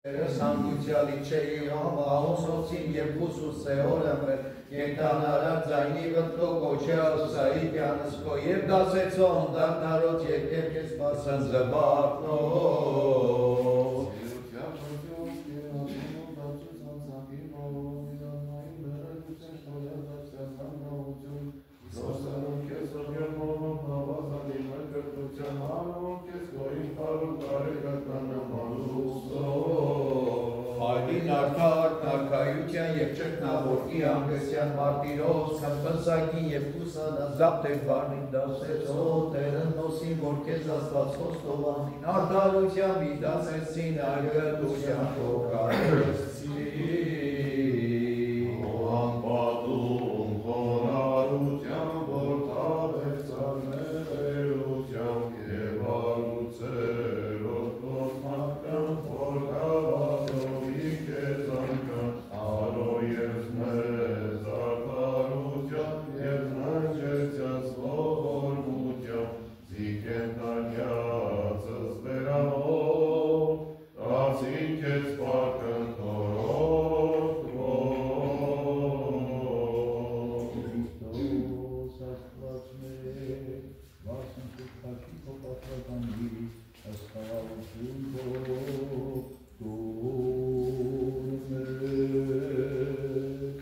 Սանդուցյալի չէի համահոսոցին և բուսուսե օրըմը ենտանարար ձայնի վտլո կոչե ասայի կյանսկո և դասեցո հնդար նարոց երկեր կես բասն զբարնոց Այդին արդար նարկայության և ճրտնավորքի անգսյան մարտիրոց խմբնսակին և կուսանազապ էր բարին դասեցո տերն նոսին որ կեզ աստված խոստովանին արդարության մի դասեցին այգտության կողարեցին Անպատում խոնարության որ թավեր ծարներության և արուցերով կոսմական որ կավազովի կեզանքան արո և մեզ արդարության և ննջեցյաց ողորմության զիկենտանյացս վերանով տացին կեզ պարկն թորով Քրիստոս աստված մեր, վասն քրքաշի քո պատրականի, աստաղավություն քո տուր մեր։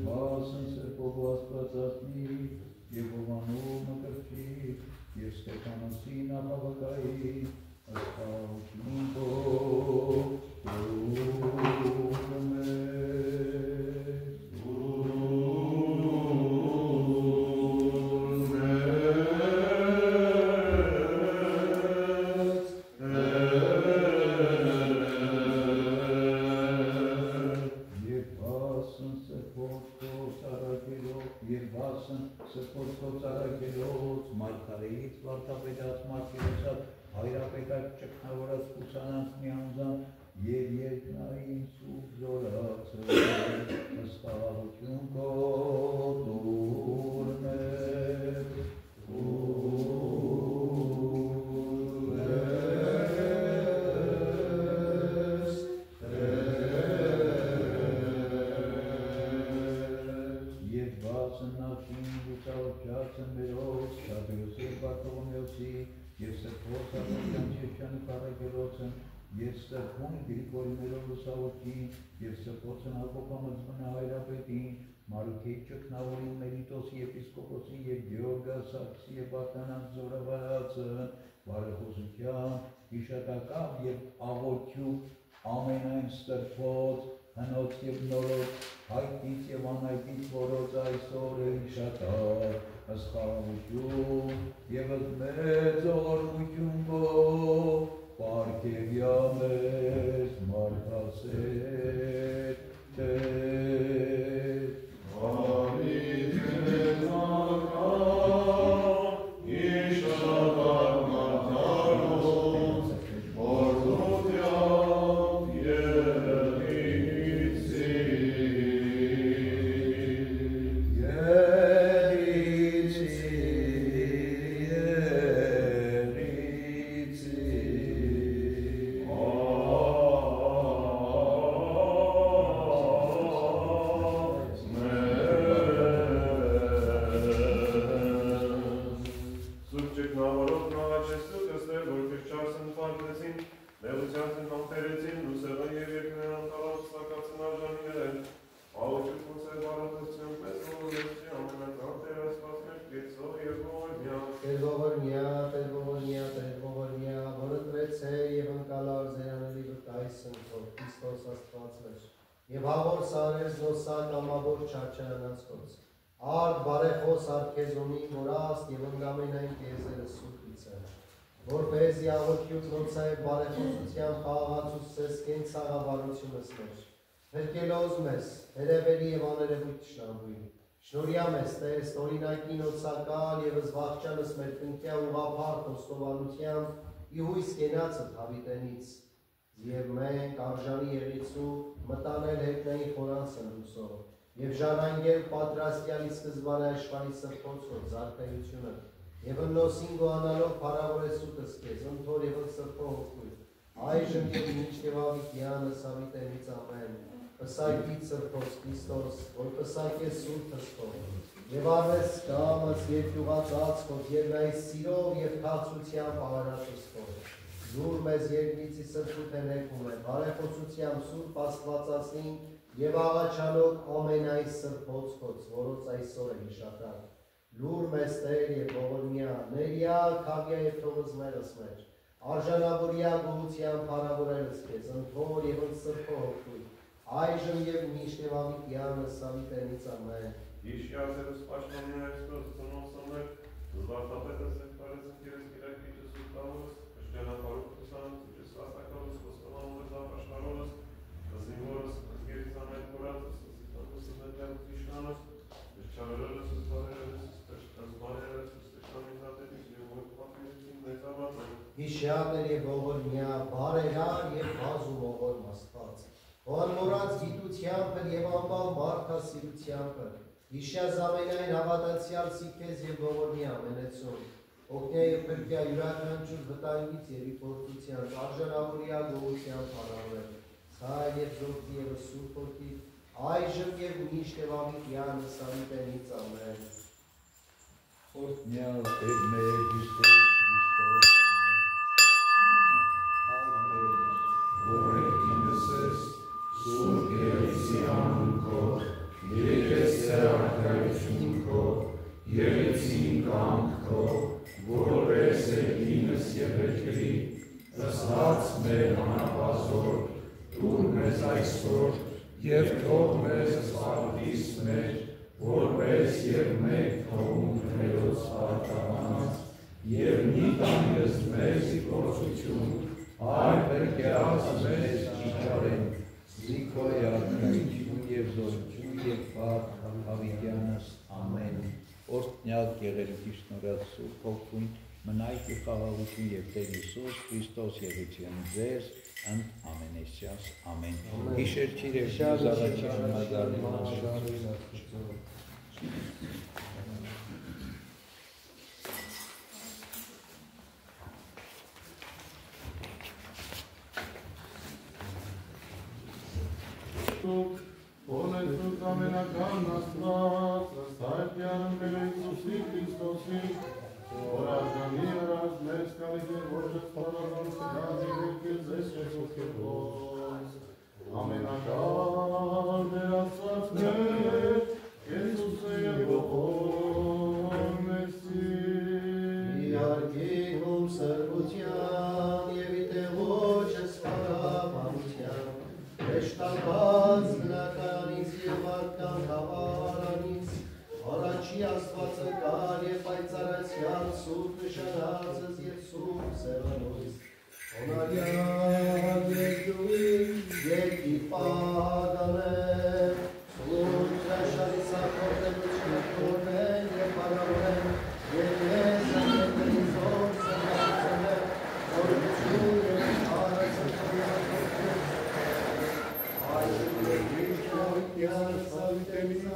Վասն սրբով աստվածածնի, և ովանով մկրտի, և Ստեփանոսի նախավկայի, աստաղավություն քո տուր մեր։ Եվ վասն սրբոց ծարակերոց, մարգարեից վարդապետած մարգերոցած, հայրապետած ճգնավորած կուսանանց միանձան, և երկնային սուր զորացը, աստաղավություն քո տուր մեր, Եվ վասն նախին լուսավորչացը մերոց, Շաբեոսի և Բարտողոմեոսի, և սրբոց Աղոթյան Չեչյանի Փառագերոցն, և սրբուն Գրիգորիներով լուսավորչին, և սրբոցն Հակոբամզմնը հայրապետին, Մարուքեի ճգնավորին Մելիտոսի եպիսկոպոսին և Գեորգասակսի և Արտանանց զորավարածն, բարեխոսության, հիշատակավ և աղոթյու ամենայն սրբոց, հնոց և նորոց, հայտնից և անհայտնից որոց այսօր է հիշատակ, աստաղավություն և մեծ ողորմություն քո, պարգևյա մեզ մարդասեր Տեր։ Եվ հավոր սարեր զոսակ ամավոր չաչարանացկոց, արդ բարեխոս արկեզոնի որաստ և ընգամենայն կեզերը սուպից է, որպեսզի աղոթյութ նոցայ բարեխոսության խաղաղացուց սես կենցաղավարությունս մեր, հրկելոզ մեզ, հերևելի և աներևույթ շնամույն, շնորյա մեզ տեր ստորինակի նոցակալ և զվաղճանս մեր կնքյա ուղապար խոստովանությամբ իհույս կենացը թավիտենից, Եվ մենք արժանի եղիցու մտանել հետնային խորանցը լուսով և ժառանգել պատրաստյալի սկզբանը աշխարհի սրբոցով զարքայությունը և ըննոսին գոհանալով փառավորեսուտս քեզ ընթոր և սրբո հոգույն այժմ և մինչև ավիտյանս ավիտենից ամեն պսակից սրբոց Քրիստոս որ պսակես սուրբս քո և արվես կամս և գյուղածած քոզ և նայ սիրով և քաղցրությամբ ավարածս քո Դուր մեզ երկնիցի սրբութեն եկում է, բարեխոսությամբ սուրբ աստվածածին և աղաչանոք ամենայ սրբոց քոց, որոց այսօր է հիշատակ։ Լուր մեզ Տեր և ողորմյա, ներյա, քավյա և թողыз մերս մեջ, արժանավորյա գողությամբ փառավորելս քեզ, ընթոր և ընսրբո հոգույն, այժմ և միշտ և ավիտյանս ավիտենից ամեն։ Իշյացերս պաշտամին այսպես ծնոսամեր, զվարտապետս եկարեց ընկերես գիրակիչս ու տավորս, Ջանապարուկ ուսանց, ջեսվաստակալս, խոստանալուս, ապաշկալորս, զինվորս, զգերից ամեն կորածս, զիտանս, զնետյալս, իշնանս, ժճավերելս, զբարերելս, ստեշտամիզատետից և որ պատմեցին մեծավատը։ Հիշյատեր և ողորմյա, բարերար և բազում ողորմ աստված, հոանմորած գիտությամբ և ամբալ մարդասիրությամբ, հիշյազ ամենայն հավատացյալ սիքեզ և ողորմյա ամենեցում, Օգնյա և փրկյա յուրաքանչյուր վտանգից և իփորձության, արժանավորյա գողությամբ փառավորել, ցայլ և զորքի և սուրբ ոգի, այժմ և միշտ և ավիտյանս ավիտենից ամեն։ Օրհնյալ Տեր մեր Հիսուս Քրիստոս, որ եկինս ես, սուրբ երեցի անուն քո, եկես ծերակայություն քո, երեցին կանք քո, որպես եկինս և երկրի, ըստած մեր անապազոր, տուր մեզ այսօր և թող մեզ սպարտիս մեր, որպես և մեկ թողում ներոց արտահանած, և մի տանես մեզ իփորձություն, այլ վերկերած մեզ իջարեն, Զիքոյ արքայություն և զորություն և փառք հավիտյանս ամեն։ Օրհնյալ Գեղեցիկ շնորհած Սուրբ Հոգուն, մնայք ու խաղաղություն և Տեր Հիսուս Քրիստոս եղեցին ձեզ ընդ ամենեսյաս ամեն։ Հիշեր չիրև զառաչի մազարին Օրենսուց ամենական աստված, ըստայթյանը մեր Հիսուսի Քրիստոսի, որ արժանի արած մեզ կալիք և ոչս պարազոր կգանձի վեկեզ ես ես ոգևոս, ամենակալ մեր աստված մեր, Հեսուս է և ողոր մեսի։ Իարգինում սրբության և իտեղոջս պարապանության, Եշտապած բնականից և արկան հավարանից, առաջի աստվածը կար և պայծարացյալ սուրբ նշանածս և սուրբ սեղանոյս, Հոնարյան երկուին երկի պագանեմ, սուրբ հրաշարի սակորդելություն կորնեն և պարավորեն, և ես անգետների զոր սրացնեմ, որություն և արացը կորնատորդում, Yes, I'm taking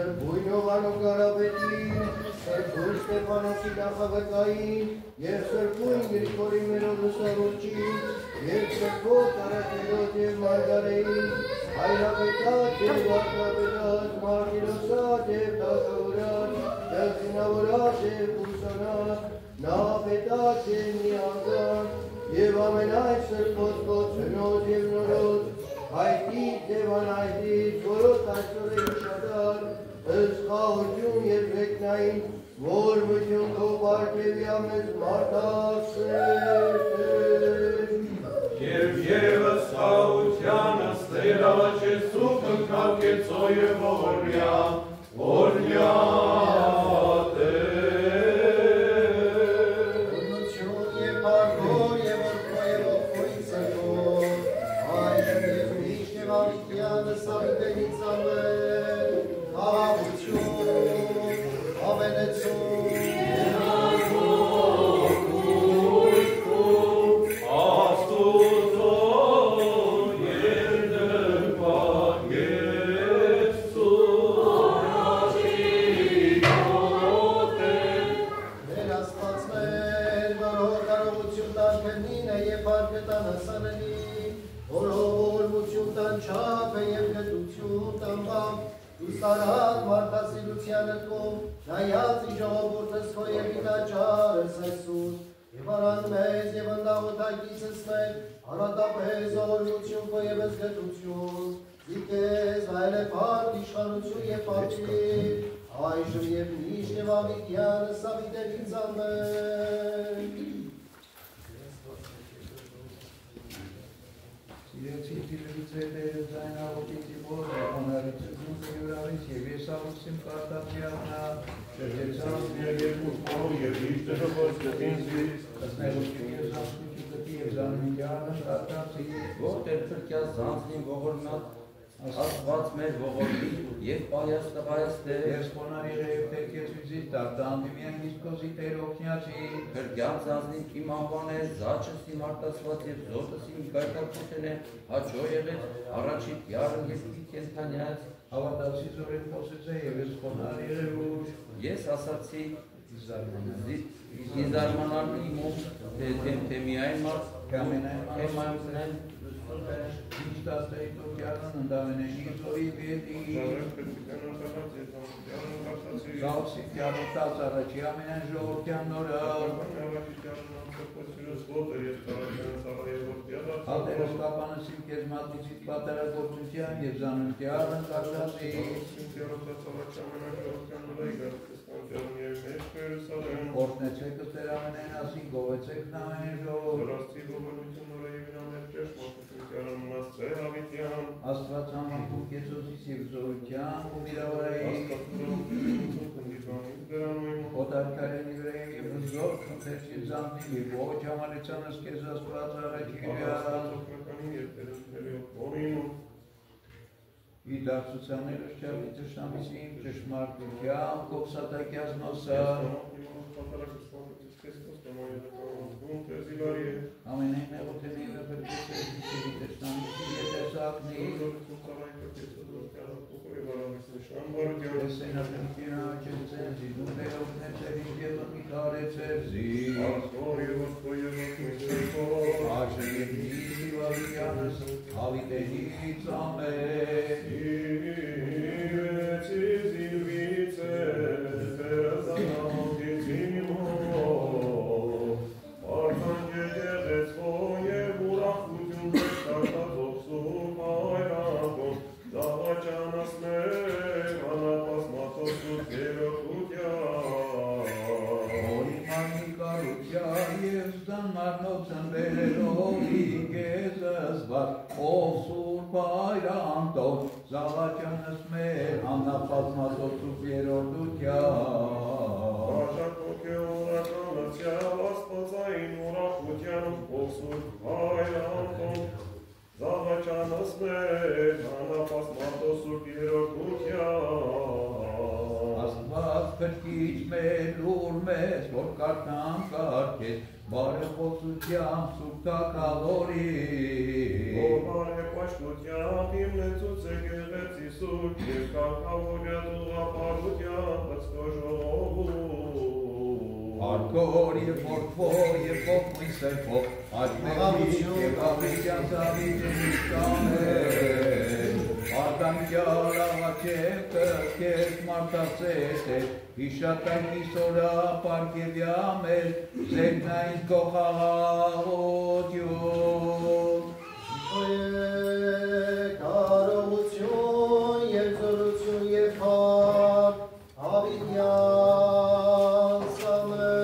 Սրբույն Հովանու Կարապետին, Սրբույն Ստեփանոսի նախագծային, և Սրբույն Գրիգորի Մերոդոս Արուրջին, և Սրբոց Արաքելոց և Մարգարեին, Հայրապետած և Վարդապետած, Մարտիրոսած և Դաշավորած, Դաշինավորած և Կուսանած, Նահապետած և Միանգան, և ամենայն Սրբոց Գոծնոց և նորոց, հայտից և անհայտից, որոց այսօր է իշադար, ըսխաղություն և ռեկնային, որ մություն քո պարգևի ամեզ մարդասեր։ Եվ ևս խաղությանս Տեր ալաչեսու կնքավ կեցո և օրյա Տեր։ Ուրնություն և պարգոր և օրքո և ողքոյի ծրգոր, այժմ և միշտ և ամիտյանս ամիտենից ամեն, խաղաղություն, ամենեցում, Ուսարատ մարդասիրությանը քո, նայած ի ժողովուրդս քո և իտաճարս այսուր, և արան մեզ և ընդաղոթակիցս մեր, անատապես ողորմություն քո և զգտություն, զիքես հայլեպարդ իշխանություն և պատվիր, այժմ և միշտ և ամիտյանս ամիտենից ամեն։ Սիրեցի դիլից հետերը ձայն աղոտիցի մորը, անարիցս նուկրյուրավից և ես աղուցիմ կարտապիանա, շրջեցած և մուտմով և իշտերը ոչ գտինզից, ասնեղություն և զանցկուչի գտի և զանմիդյանը կարտացի, Որտեղ փրկյաս զանցնին ողորմած, աստված մեր ողորմի և պայաս տղայս Տեր, ես խոնարի և թերքեցույցից տարտանդի միայն իսկոզի Տեր օգնյացի, փրկյաս զանցնին իմ անվանես, զաչս իմ արտասված և զոտս իմ կայտակուտեն է, հաճո եղեց, առաջի տյարն և կենթանյաց, հավատացի զորեն խոսեց է և ես խոնարի ուր, ես ասացի զիզարմանալի իմում, թե միայն մարդ, կեմայունեն, Իստաստեի տոքյանն ընդամենենի զոյի վետի, Զալսի կյանոտած առաջի ամենեն ժողորդյան նորալ, Ատերս կապանսիվ կեզ մատիցիտ պատարագործության և զանունտյարն կարտացի, Օրտնեցեք ըստեր ամենեն ասին, գովեցեք նամենեն ժող, Աստված համակում կեցոսից և զորության ու միրավարայի, Օտարկարենի վրայ և զոր խնդերց և զանտին և ոչ համալիցանս կեզ Աստված առաջիրյալ, Ի դարձուցաներս չավի ճշնամիսիմ ճշմարտության կովսատակյաս նոսա, ամենայն նեղութենի և պրկեցեր վիճերի ճշնամիսի ետեսակնի, Ես սենապենքին աճեցեր զիդում դերովնեցեր և միտարեցեր զիդ, Աշր և նիզի վավիյանս հավիտենից ամեն, Զավաճանս մեր աննապազմատոցուկ երորդության, Աշակոք է օրականացյալ աստվածային ուրախության ոսուր հայրանքով, Զավաճանս մեր աննապազմատոցուկ երորդության, Աստված կրկիչ մեր լուր մեզ, որ կարդամ կարգես, բարեխոսությամբ սուրբ թագավորի, Որ բարեպաշտությամբ իմ նեցուց է գեղեցի սուրբ և կարգավորյալ ուղապ Ակոր և որդվո և ողմին սերվող, աջմեղի և ավիճան ծավիճենի կաներ, արտանկյալ աղաչև կրկես մարդասես է, հիշատանքի սորա պարգևյամ էր, զերնային կողաղաղոդյոն։ Կարողություն և զորություն և փառք, հավիտյան սամեն։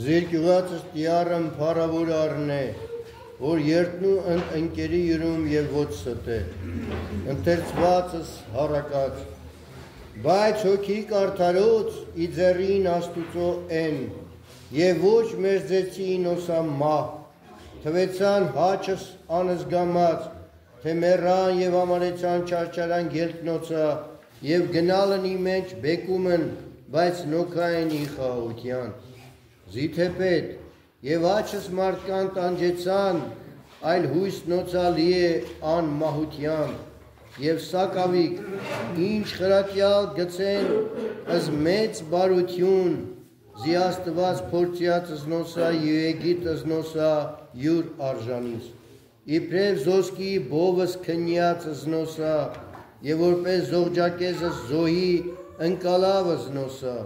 Զիրկյուղածս տիարըմ պարավոր արնե, որ երտնու ընկերի յուրում և ոչ ստե, ընթերցվածս հարակած, բայց հոգի կարդարոց իձերին աստուծո են, և ոչ մերձեցին ոսա մահ, թվեցան հաչս անզգամած, թե մեռան և ամարեցան չարչարան գելտնոցա, և գնալն իմեջ բեկումն, բայց նոքային իխաղության։ Զիթեպետ և աչս մարդկան տանջեցան, այլ հույս նոցալի է ան մահության, և սակավիկ, ինչ խրատյալ գցեն ըզ մեծ բարություն, զիաստված փորձյաց ըզնոսա եգիտ ըզնոսա յուր արժանիս, իպրև զոսկի բովս քնյաց ըզնոսա, և որպես զողջակեզս զոհի ընկալավ ըզնոսա,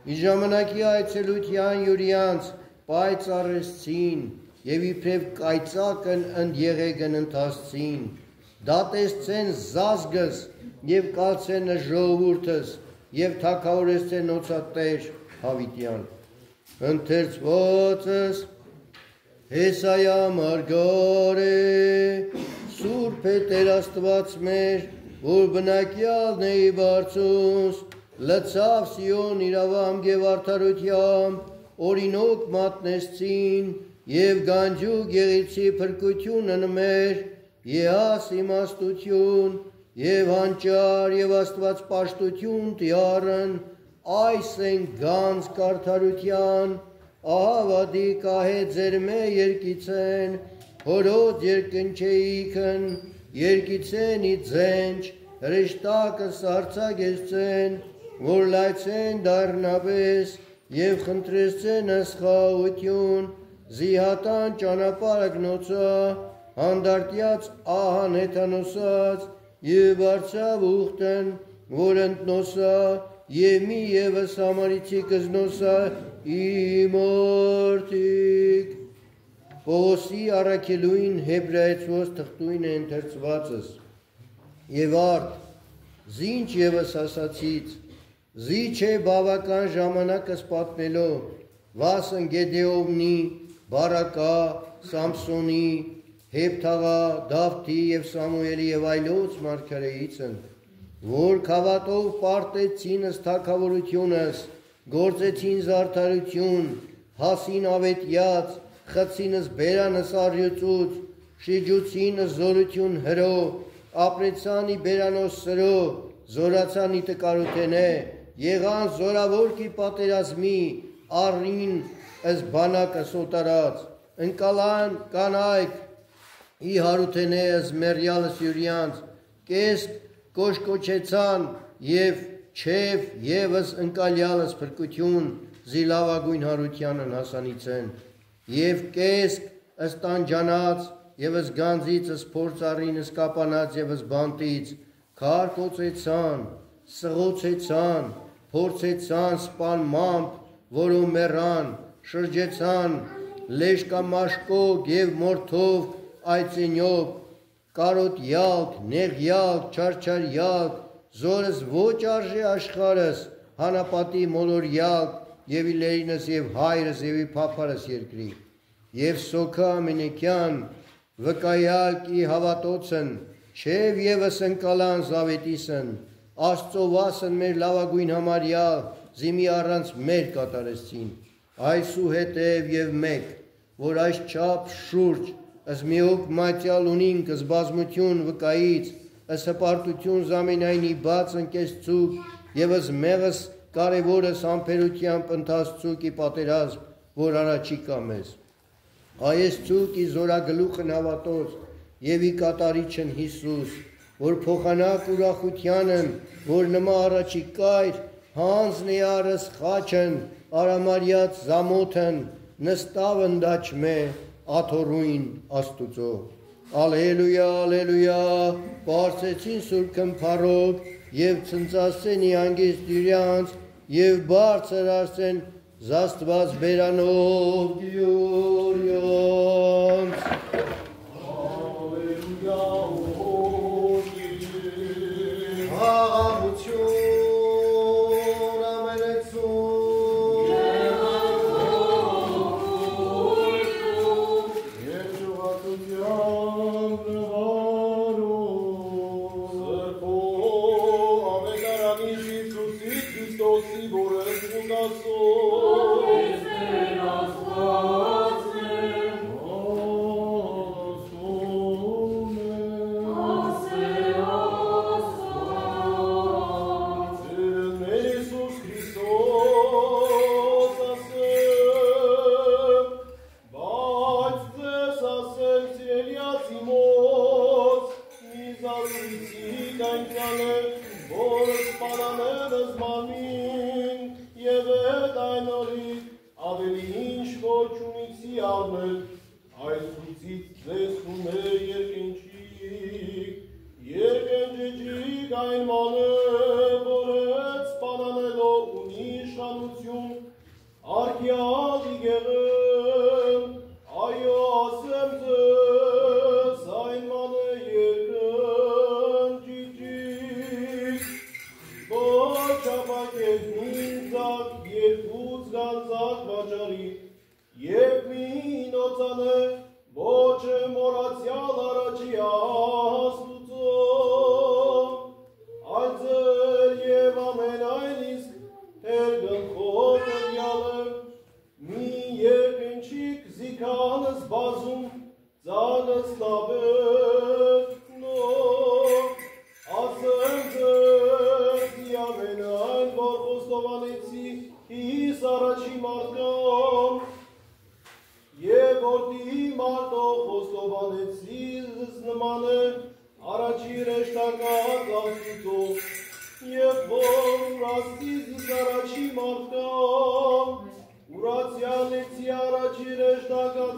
ի ժամանակի այցելության յուրյանց պայծառեսցին և իպրև կայծակն ընդ եղեգն ընթասցին, դատեսցեն զազգս և կալցեն ժողովուրդս և թագավորեցեն նոցատեր հավիտյան։ Ընթերցվածս Հեսայա մարգարե, Սուրբ է Տեր Աստված մեր, որ բնակյալն է ի բարձուս, լցավ Սիոն իրավամբ և արդարությամբ, օրինոք մատնեսցին և գանջուկ եղիցի փրկությունն մեր, եհաս իմաստություն և հանճար և Աստված պաշտություն տիարն, այս են գանձ կարդարության, ահավադի կահե ձեր մե երկիցեն, հորոց երկնչեիքն, երկիցեն ի ձենչ, հրեշտակը սարցագեսցեն, որ լայցեն դարնաբես, և խնդրեսցեն ասխաություն, զիհատան ճանապարհը գնոցա, հանդարտյաց ահան հեթանոսած, և արցավ ուխտն, որ ընտնոսա, և մի ևս համարիցի կզնոսա իմորդիկ։ Պողոսի առաքելույն հեբրայեցվոց թղթույն է ընթերցվածս, և արդ, զինչ ևս ասացից, զի չէ բավական ժամանակս պատմելով, վասն Գեդեովնի, Բարակա, Սամսոնի, Հեփթաղա, Դավթի և Սամուելի և այլոց մարգարեիցն, որ քավատով պարտեցինս թագավորությունս, գործեցին զարդարություն, հասին ավետյաց, խցինս բերանս առյուծուց, շիջուցինս զորություն հրո, ապրեցանի բերանոս սրո, զորացանի տկարութենե, եղան զորավորքի պատերազմի, առին ըս բանակը սոտարած, ընկալան կանայք, ի հարութենե ըս մերյալս յուրյանց, կեսկ կոշկոչեցան և չև ևս ընկալյալս փրկություն զիլավագույն հարությանն հասանիցեն, և կեսկ ըստանջանած և ըս գանձից ըս փորձառին ըս կապանած և ըս բանտից, քարկոցեցան, սղոցեցան, փորձեցան սպանմամբ, որում մեռան, շրջեցան, լեշկամաշկոկ և մորթով այծենյոb, կարոտ յալք, նեղ յալք, չարչար յալք, զորս ոչ արժե աշխարս, հանապատի մոլոր յալք, և իլերինս և հայրս և ի պապարս երկրի, և սոքա ամենեքյան, վկայալք ի հավատոցն, չև ևս ընկալան զավետիսն, աստծովասն մեր լավագույն համարյալ, զիմի առանց մեր կատարեցին, այսու հետև և մեկ, որ այս չապ շուրջ, ըս միոք մատյալ ունինք ըս բազմություն վկայից, ըս հպարտություն զամենայնի բաց ընկեսցուկ և ըս մեղս կարևորս համբերությամբ ընթացցուկ ի պատերազմ, որ առաջի կա մեզ։ Այս ցուկ ի զորագլուխն հավատոց և ի կատարիչն Հիսուս, որ փոխանակ ուրախությանն, որ նմա առաջի կայր, հանձն է արս խաչն, արամարյաց զամոթն, նստավն դաչմե, աթորույն աստուծո։ Ալելույա, ալելույա, բարձեցին սուրբքն փարոք, և ցնծասեն ի անգեստ յուրյանց, և բարձր արսեն զաստված բերանով յուրյանց։ Ալելույա, աղաղություն ամենեցում, Եվ ճուղատության նվարում, Սրբո ամենարանիշ Հիսուսի Քրիստոսի որս ուգասով, Իսպեր աստվածնեմ, ասում եմ, ասե աստված, Ձեր Իսուս Քրիստոս ասեմ, բայց ձեզ ասեմ սիրելիացի մոց, մի զազույցի կայնքյանը, որ սպանանեն զմանին, և էդ այն օրիկ ավելի ինչ ոչ ունիցի արնել, այս ուցից ձեզ խում է երկենջիք այն մանե, որ էդ սպանանելով ունի իշխանություն, արգյալ իգեղեն, այո ասեմ ձեզ, այն մանե երկնջիք, ոչ ապակետ մինձակ, երկուց գանձակ վաճարի, և մի նոցանը, ոչ մորացյալ առաջի աստուծո, այլ ձեր և ամենայն իսկ թեր գլխով տվյալը, մի երկնչիկ զիքանս բազում, ձանս լավետնով, ասեմ ձեզ ամենայն, որ խոստովանեցի հիս առաջի մարդկան, և որտի մարդով խոստովան Հավանեցիս նման է առաջի ռեշտակած Աստուծով, և որ ուրացիս առաջի մարդկան, ուրացյալեցի առաջի ռեշտակած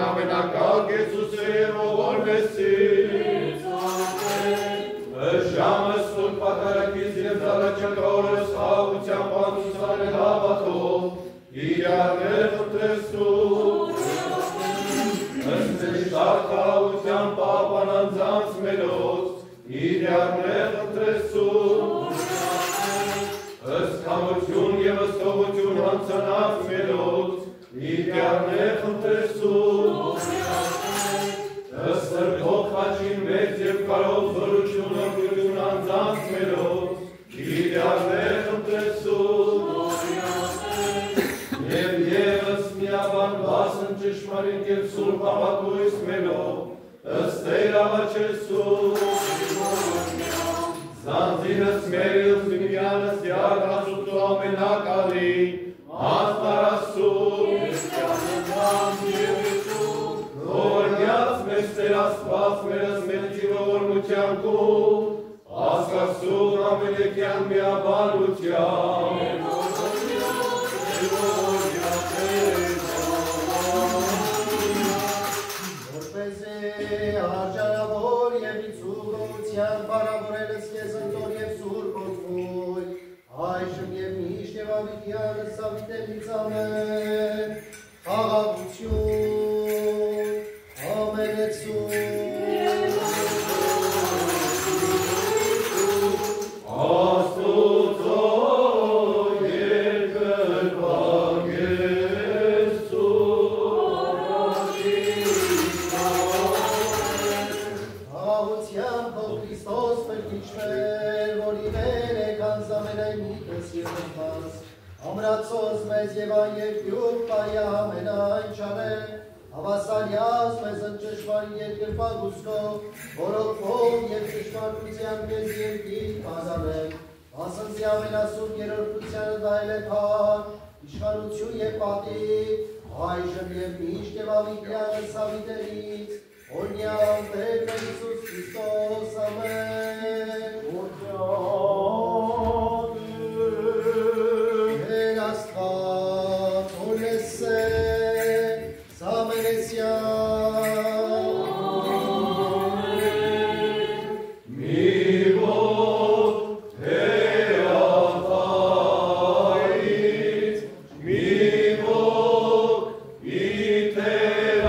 Ամենակալ Եսուսը և ողոր մեսի Շարքաության պապանանձանց մելոց, իրյարներ ընտրեսում, ըստ կամություն և ըստողություն հանցանած մելոց, իրյարներ ընտրեսում, ըստ սրբող խաչին մեծ և կարով զորություն ընտրություն անձանց մելոց, իրյարներ ընտրեսում, և ևս միաբան վասն ճշմարիտ և սուրբ համակույս մելով, ըստ Տեր աղաչեցում, Զանձինս մերիլս միմյանս յարգացուտու ամենակալի, անտարասում, Գորգյաց մեզ Տեր Աստված մերս մելքի ողորմության կում, ասկասուն ամենեկյան միաբանության, Արժանավոր և իցուգողության բարավորելս կեզ ընտոր և սուր կոծվույ, այժմ և միշտ և ավիդյանս ավիտելից ամեն, խաղաղություն, ամենեցում, Աստուծո Ամրացոս մեզ և այն երկյուր պայա ամենայն չարե, հավասարյաս մեզ ընճշվար երկրպագուստով, որոքով և ճշմարտության մեզ երկիր պազանեմ, ասնձի ամենասուր երորդությանը դայլ է փար, իշխանություն և պատիվ, այժմ և միշտ և ավիդյանս ավիտելից, օրնյալ Տեր մեր Հիսուս Քրիստոս, ամեն, Աստված, օրնեսե, սամենեսյան, մի ոտ հերատայից, մի ոտ իտերատայից,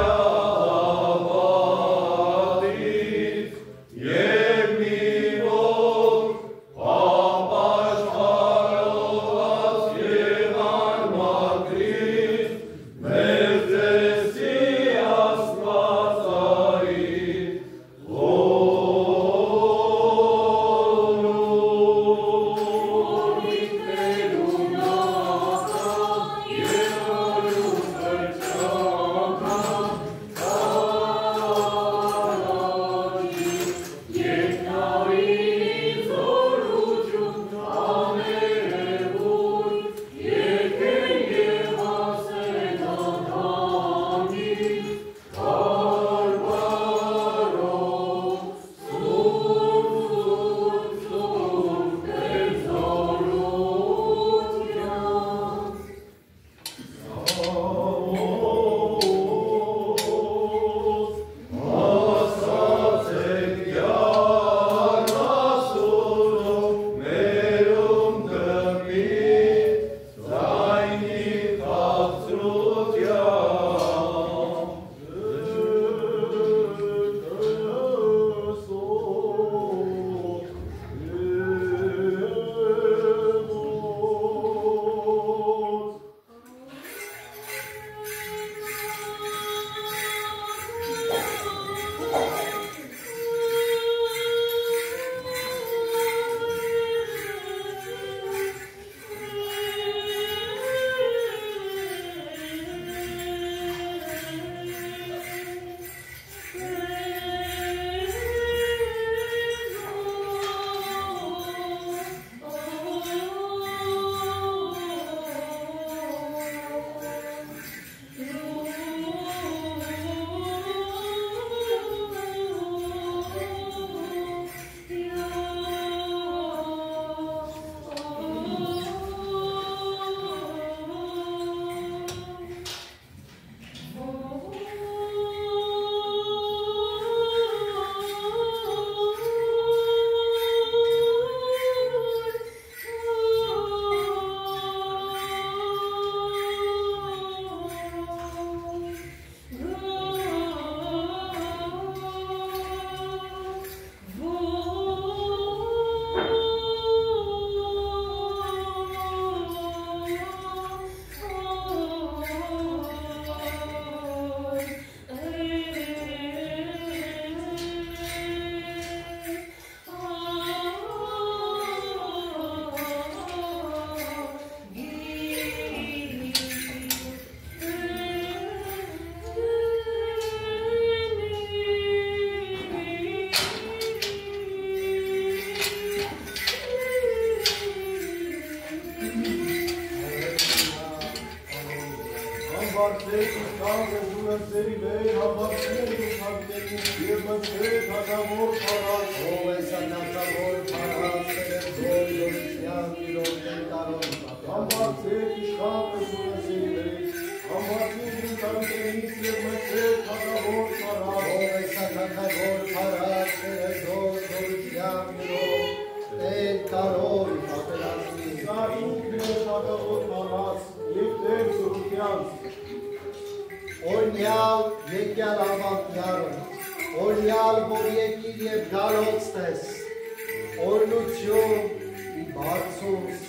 ձերի վեր համարցներ ու հանդերում և մնցեր հատավոր պարած ով է սատանավոր փառացել գոյ լորության իրոքեն տարոն համարցեր իշխանը սունասերի վեր համարցին հանդերից և մնցեր հատավոր պարած ով է սատանավոր փառացել գոյ լորության իրոքեն տարոն պատերազմի Սարուքն է հատավոր պարած և դեր սուրությանց Օրնյալ եկյալ ավակյարը, օրնյալ որ եկիր և գալոց տես, օրնություն ի բարձուս,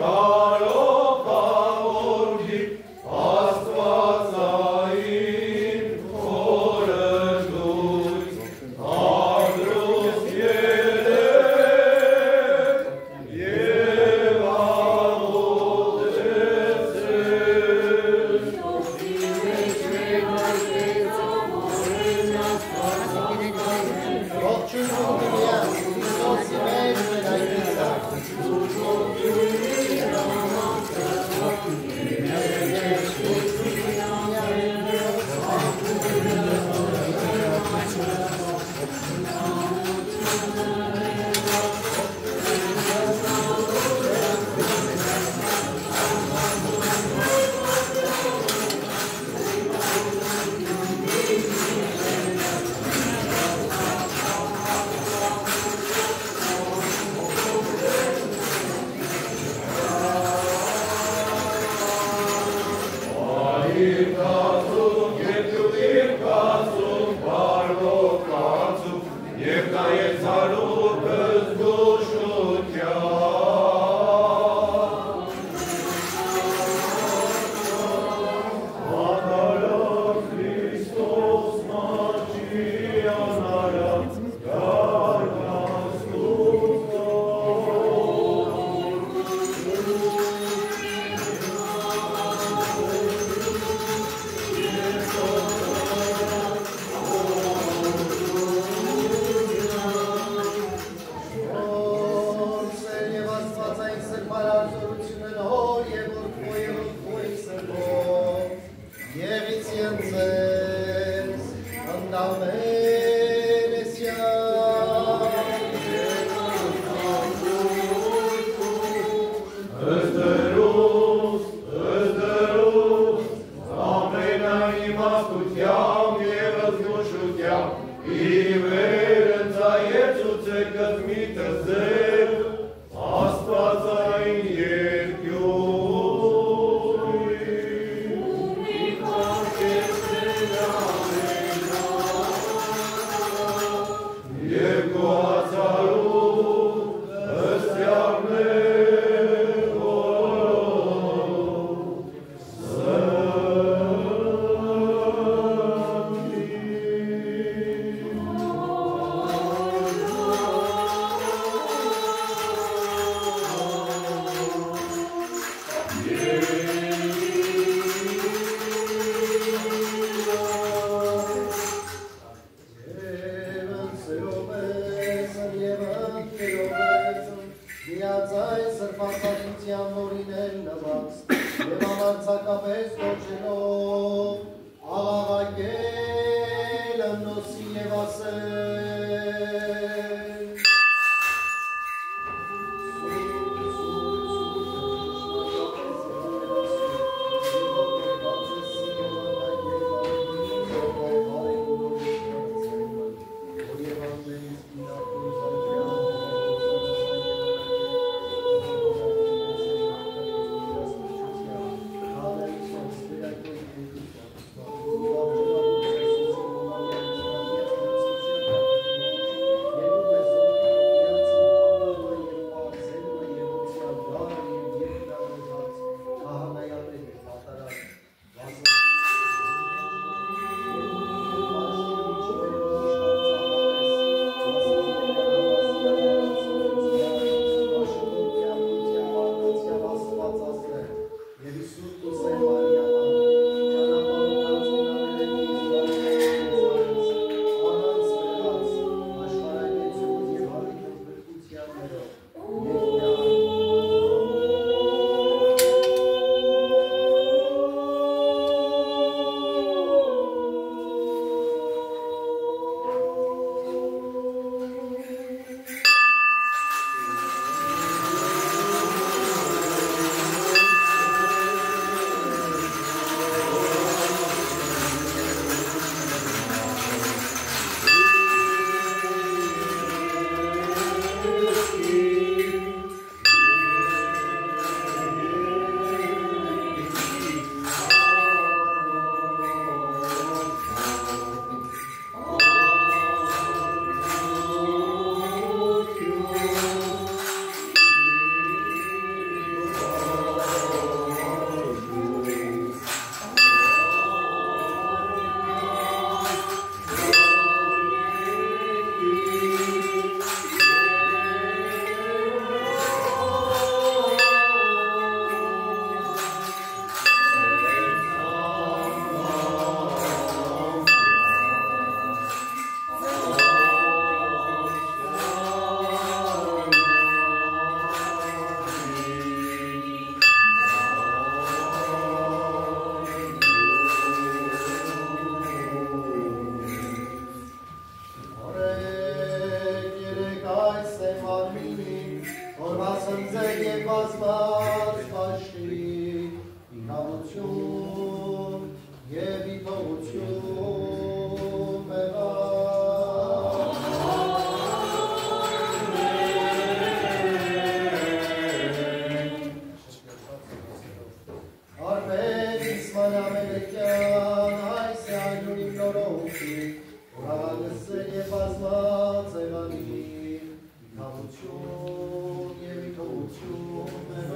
Got պարարզորությունն հոր և որդու և որդուի սրբով, եղիցին ձեզ, ընդամեն էսյան, Ըստերուս, ամենայն իմաստությամբ և զգուշությամբ, իվեր ընձայեցուց է կդմիտը ձեր, աստվածային երկյուրին, և գոհացարու ըստյարներ,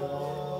Thank you.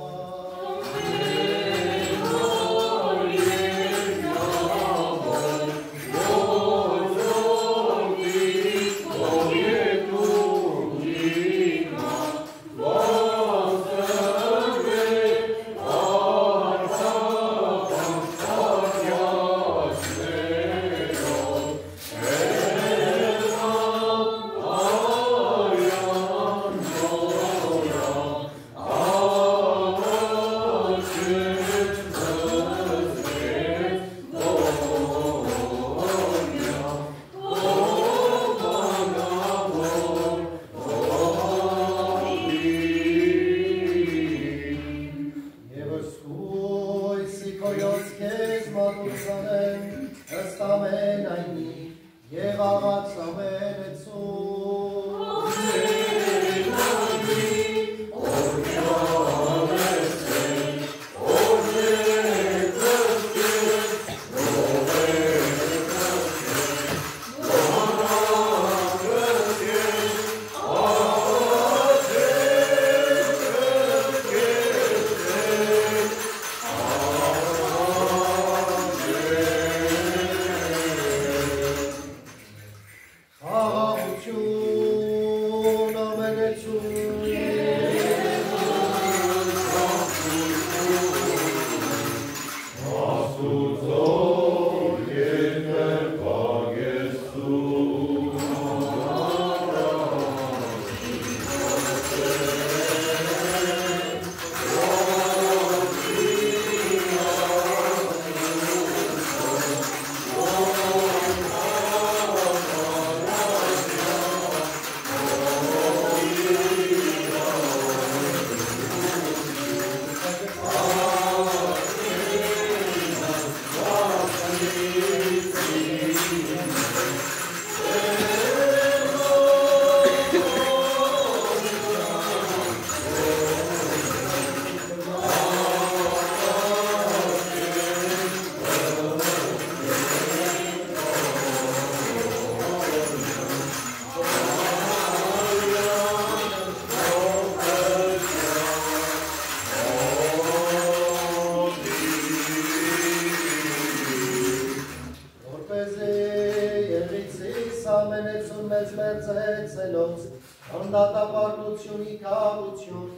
դատապարտություն, իքավություն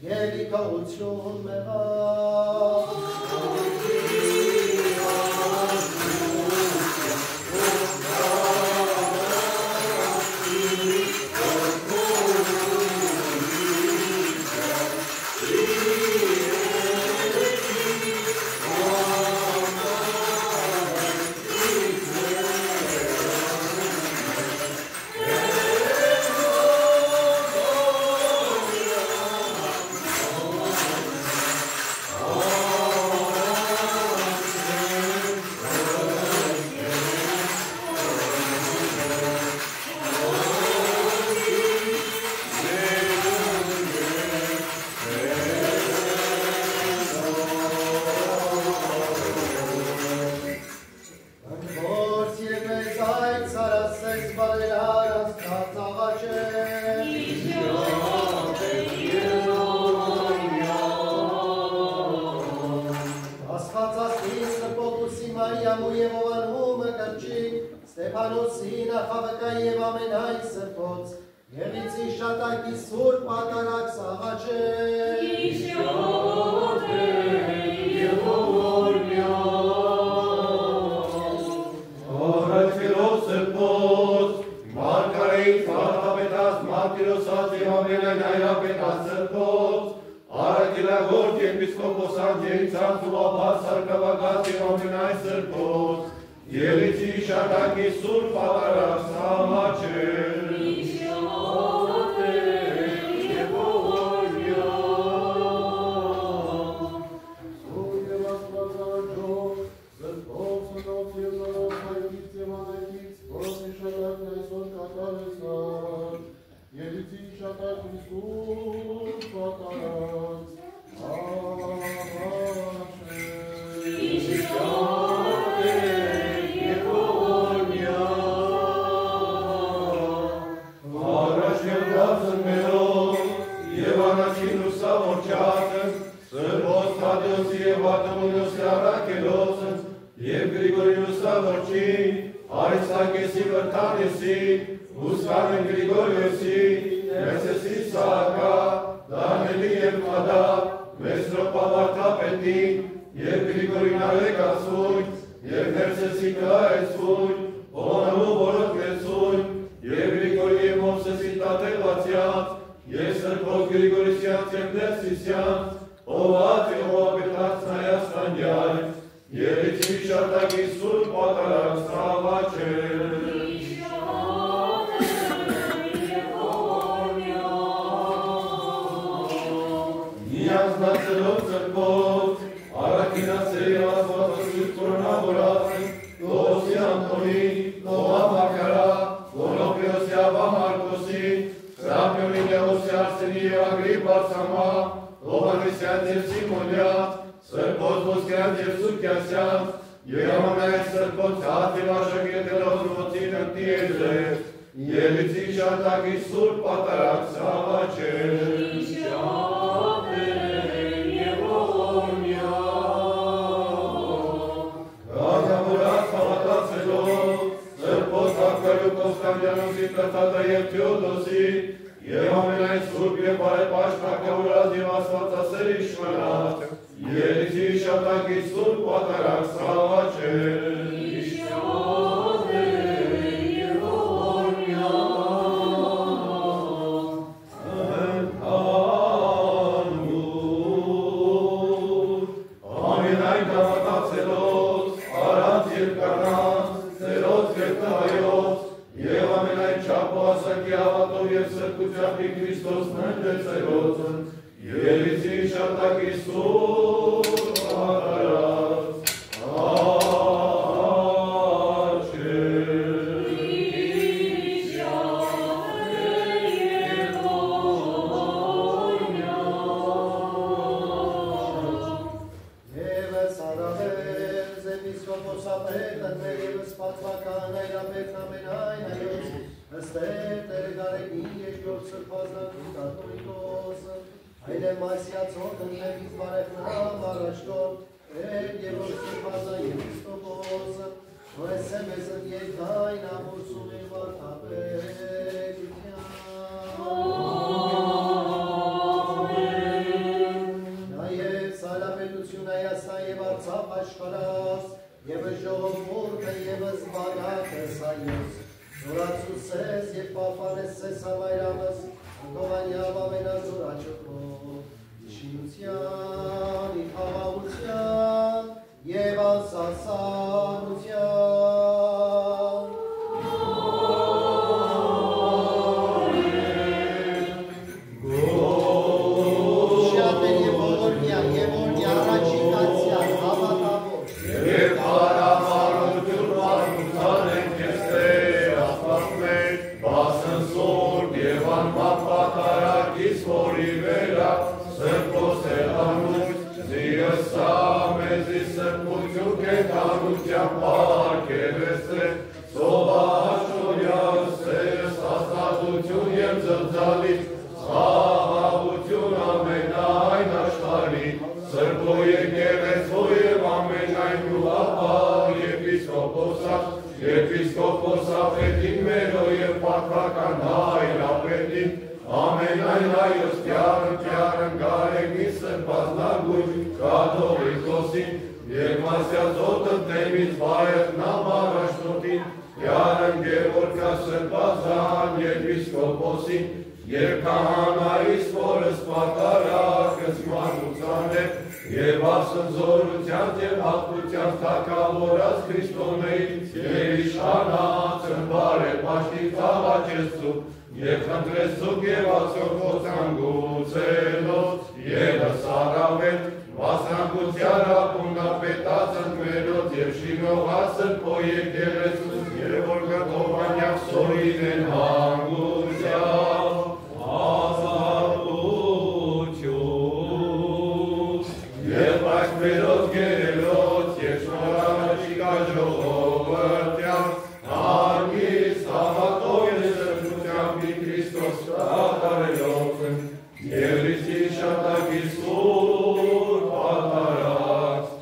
և իքողություն մեղավ։ Oh աշխարհս, եւ ժողովուրդը եւս բանակս հայոց, նորացուսես եւ պապանես ես համայրամս, Անգովանյավ ամենազոր աչոքով, Շինության, իխաղաղության եւ անսասանության։ Եպիսկոպոսա պետին մերո և պատվական հայրապետին, ամենայն հայոց կյարն գարեգի սրբազնագույն կաթողիկոսին, և մասյազոտը տեմից վայրն ամարաշնոտին, կյարն Գևորգա սրբազան եպիսկոպոսին, և կահանայիս որս պատարակս մարգուցան է, և ասնձորության և հաղթության թակավորած Քրիստոնեին, և իշխանած ընբարե պաշտի ծաղաչեսու, և խնդրես զուգ և ացորքոց անգուցելոց, և սարավետ, վասնագության ապունդապետած ընկմերոց, և շինողացր պո եկեղեցուց, և որ գտովանյակ սորին են հանգուցյալ, Եվ այսմերոց գերելոց և շնորհաճիկա ժողովրդյան, հանգիստ հավատով և սրբությամբ ի Քրիստոս կատարելով են, և Քրիստի շատակի սուրբ պատարած,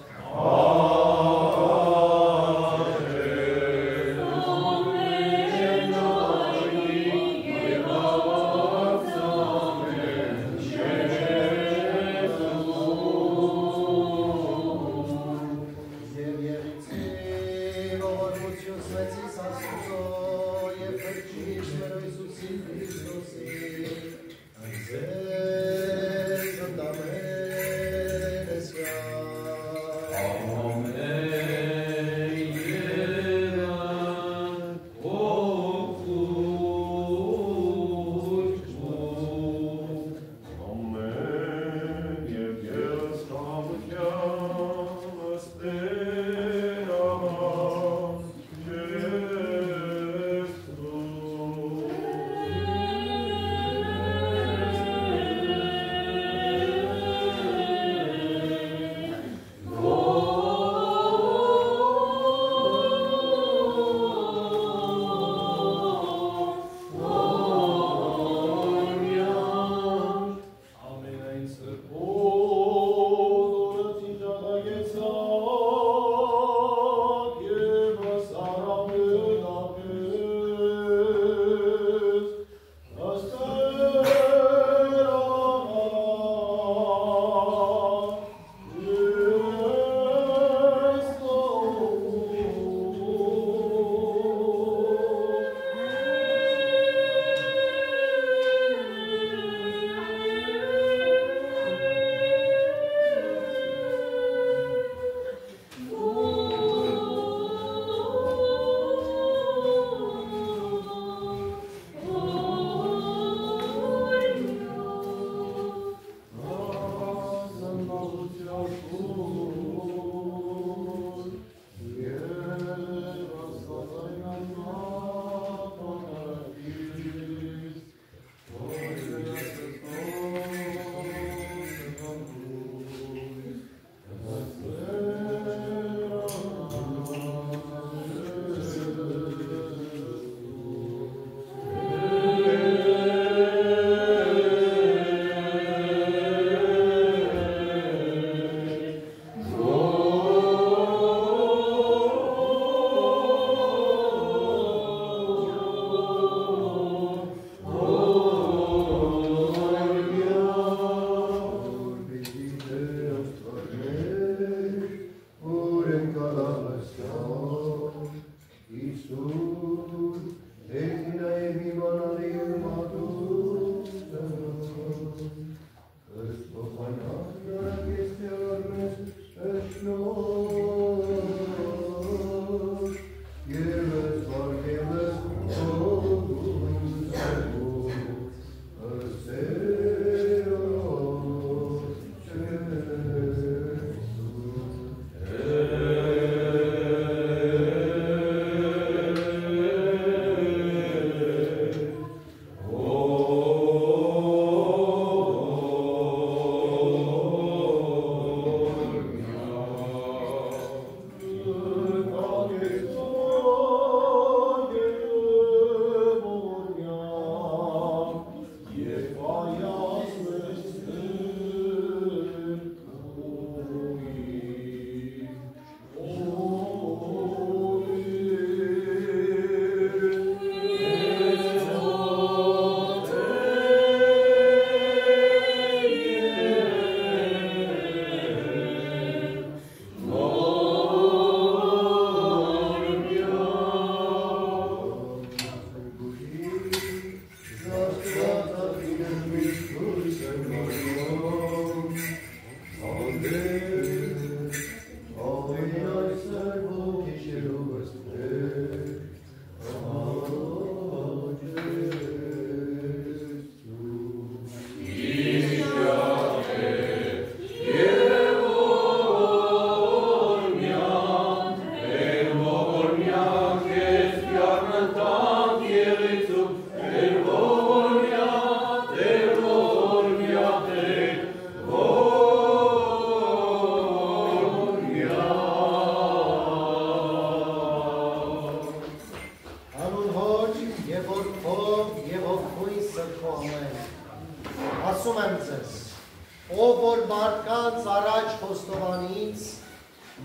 մարդկանց առաջ խոստովանից,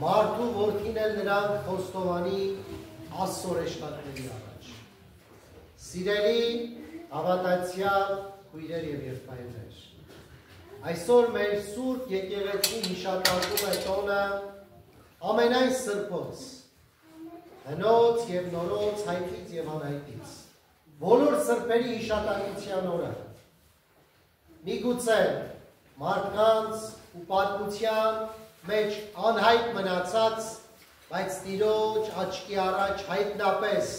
մարդու որդին էլ նրանք խոստովանի աստորեշտակների առաջ։ Սիրելի հավատացյալ քույրեր եւ եղբայրներ, այսօր մեր սուրբ եկեղեցին հիշատակում է տոնը ամենայն սրբոց, հնոց եւ նորոց, հայտնից եւ անհայտից, բոլոր սրբերի հիշատակության օրը։ Միգուցե մարդկանց ու պատմության մեջ անհայտ մնացած, բայց Տիրոջ աչքի առաջ հայտնապես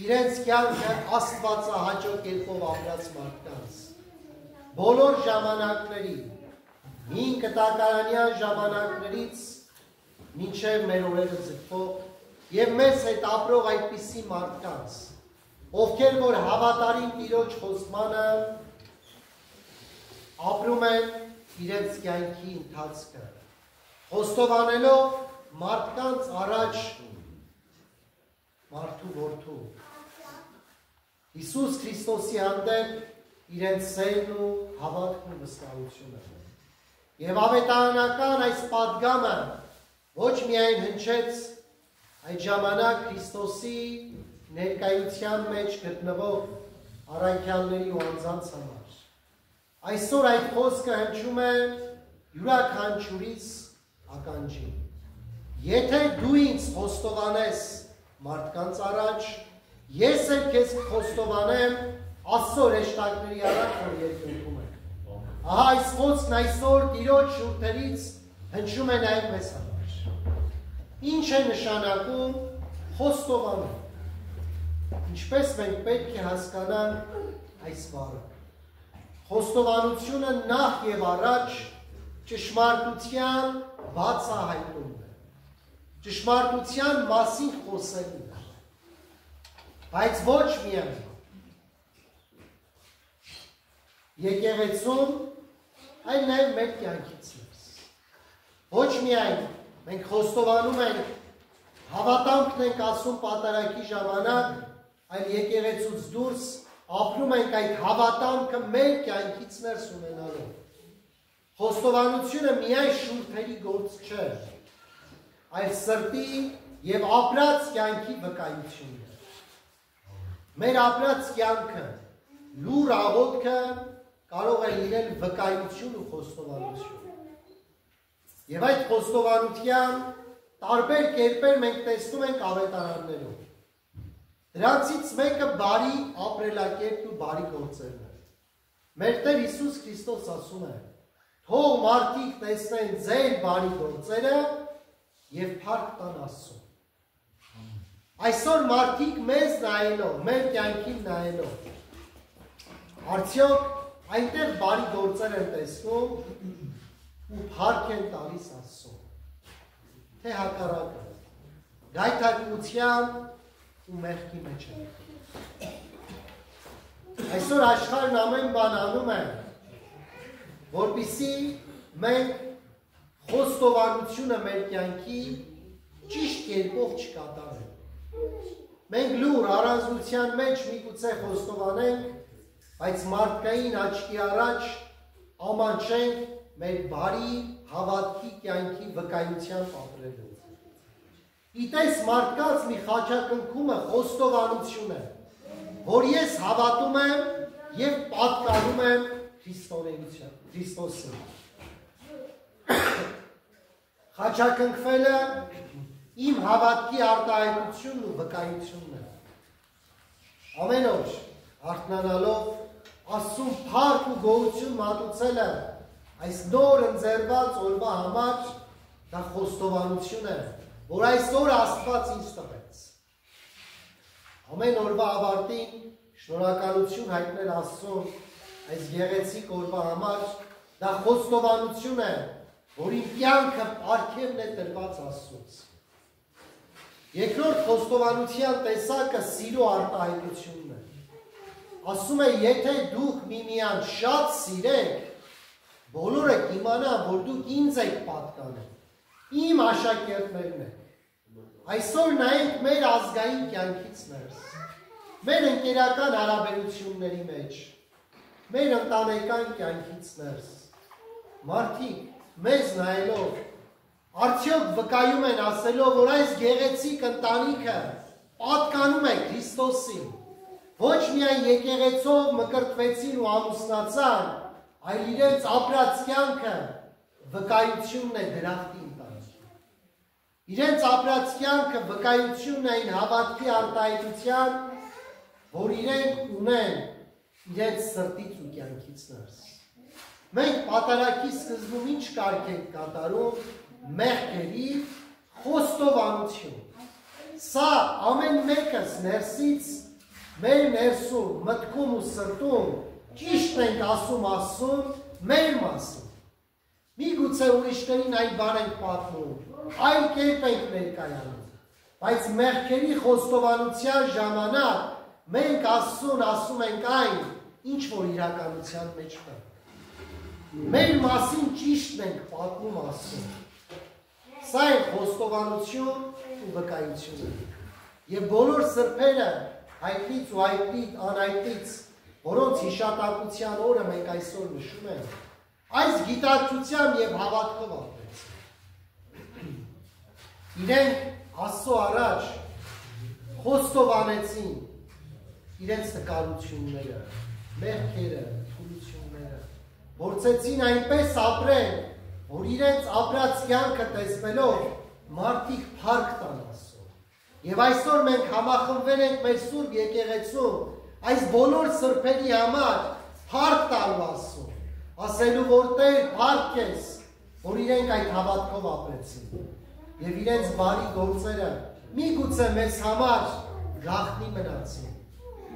իրենց կյանքը աստվածահաճո կերպով ապրած մարդկանց, բոլոր ժամանակների, հին կտակարանյան ժամանակներից մինչև մեր օրերը ձգվող եւ մեզ հետ ապրող այդպիսի մարդկանց, ովքեր որ հավատարիմ Տիրոջ խոստմանը ապրում են իրենց կյանքի ընթացքը, խոստովանելով մարդկանց առաջ մարդու որդու Հիսուս Քրիստոսի հանդեպ իրենց սերն ու հավատքն ու վստահությունը։ Եվ ավետարանական այս պատգամը ոչ միայն հնչեց այդ ժամանակ Քրիստոսի ներկայության մեջ գտնվող առաքյալների ու անձանց համար։ Այսօր այդ խոսքը հնչում է յուրաքանչյուրիս ականջին։ Եթե դու ինձ խոստովանես մարդկանց առաջ, ես էլ քեզ խոստովանեմ Աստծո հրեշտակների առաջ, որ երկնքում են։ Ահա այս խոսքն այսօր Տիրոջ շուրթերից հնչում է նաև մեզ համար։ Ինչ է նշանակում խոստովանել։ Ինչպես մենք պետք է հասկանանք այս բառը։ Խոստովանությունը նախ եւ առաջ ճշմարտության բացահայտումն է, ճշմարտության մասին խոսելն է, բայց ոչ միայն եկեղեցում, այլ նաեւ մեր կյանքից ներս։ Ոչ միայն մենք խոստովանում ենք, հավատամքն ենք ասում պատարագի ժամանակ, այլ եկեղեցուց դուրս ապրում ենք այդ հավատամքը մեր կյանքից ներս ունենալով։ Խոստովանությունը միայն շուրթերի գործ չէ, այլ սրտի եւ ապրած կյանքի վկայությունն է։ Մեր ապրած կյանքը, լուր աղոթքը կարող է լինել վկայություն ու խոստովանություն։ Եվ այդ խոստովանության տարբեր կերպեր մենք տեսնում ենք ավետարաններում։ Դրանցից մեկը բարի ապրելակերպն ու բարի գործերն է։ Մեր Տեր Հիսուս Քրիստոս ասում է. թող մարդիկ տեսնեն ձեր բարի գործերը եւ փառք տան Աստծուն։ Այսօր մարդիկ մեզ նայելով, մեր կյանքին նայելով, արդյոք այնտեղ բարի գործեր են տեսնում ու փառք են տալիս Աստծուն։ Թե հակառակը, գայթակղության ու մեղքի մեջ են։ Այսօր աշխարհն ամեն բան անում է, որպեսզի մենք խոստովանությունը մեր կյանքի ճիշտ կերպով չկատարենք։ Մենք լուր առանձնության մեջ միգուցե խոստովանենք, բայց մարդկային աչքի առաջ ամանչենք մեր բարի հավատքի կյանքի վկայությամբ ապրելու։ Իտես մարդկանց մի խաչակնքումը խոստովանություն է, որ ես հավատում եմ եւ պատկանում եմ Քրիստոսին։ Խաչակնքվելը իմ հավատքի արտահայտությունն ու վկայությունն է։ Ամեն օր արթնանալով Աստծուն փառք ու գոհություն մատուցելը այս նոր ընձեռված օրվա համար դա խոստովանություն է, որ այսօր Աստված ինձ տվեց։ Ամեն օրվա ավարտին շնորհակալություն հայտնել Աստծուն այս գեղեցիկ օրվա համար, դա խոստովանություն է, որ իմ կյանքը պարգևն է տրված Աստծուց։ Երկրորդ խոստովանության տեսակը սիրո արտահայտությունն է։ Ասում է, եթե դուք միմյանց շատ սիրեք, բոլորը կիմանան, որ դուք ինձ եք պատկանում, իմ աշակերտներն եք։ Այսօր նայենք մեր ազգային կյանքից ներս, մեր ընկերական հարաբերությունների մեջ, մեր ընտանեկան կյանքից ներս։ Մարդիկ մեզ նայելով, արդյոք վկայում են ասելով, որ այս գեղեցիկ ընտանիքը պատկանում է Քրիստոսին, ոչ միայն եկեղեցով մկրտվեցին ու ամուսնացան, այլ իրենց ապրած կյանքը վկայությունն է դրախտի ընտանիքի։ Իրենց ապրած կյանքը վկայությունն է այն հավատքի արտահայտության, որ իրենք ունեն իրենց սրտից ու կյանքից ներս։ Մենք պատարագի սկզբում ինչ կարգ ենք կատարում, մեղքերի խոստովանություն։ Սա ամեն մեկս ներսից, մեր ներսում, մտքում ու սրտում ճիշտ ենք ասում մեր մասին։ Միգուցե ուրիշներին այն բան ենք պատմում, այլ կերպ ենք ներկայանում, բայց մեղքերի խոստովանության ժամանակ մենք ասում ենք այն, ինչ որ իրականության մեջ կա։ Մեր մասին ճիշտն ենք պատմում ասում։ Սա է խոստովանություն ու վկայությունը։ Եվ բոլոր սրբերը հայտնից ու անհայտնից, որոնց հիշատակության օրը մենք այսօր նշում ենք, այս գիտակցությամբ եւ հավատքով ապրեցին։ Իրենք Աստծո առաջ խոստովանեցին իրենց տկարությունները, մեղքերը, թուլությունները, փորձեցին այնպես ապրել, որ իրենց ապրած կյանքը տեսնելով մարդիկ փառք տան Աստծուն։ Եվ այսօր մենք համախմբվել ենք մեր Սուրբ եկեղեցում այս բոլոր սրբերի համար փառք տալու Աստծուն, ասելու որ Տեր փառք ես, որ իրենք այդ հավատքով ապրեցին եւ իրենց բարի գործերը միգուցե մեզ համար գաղտնի մնացին,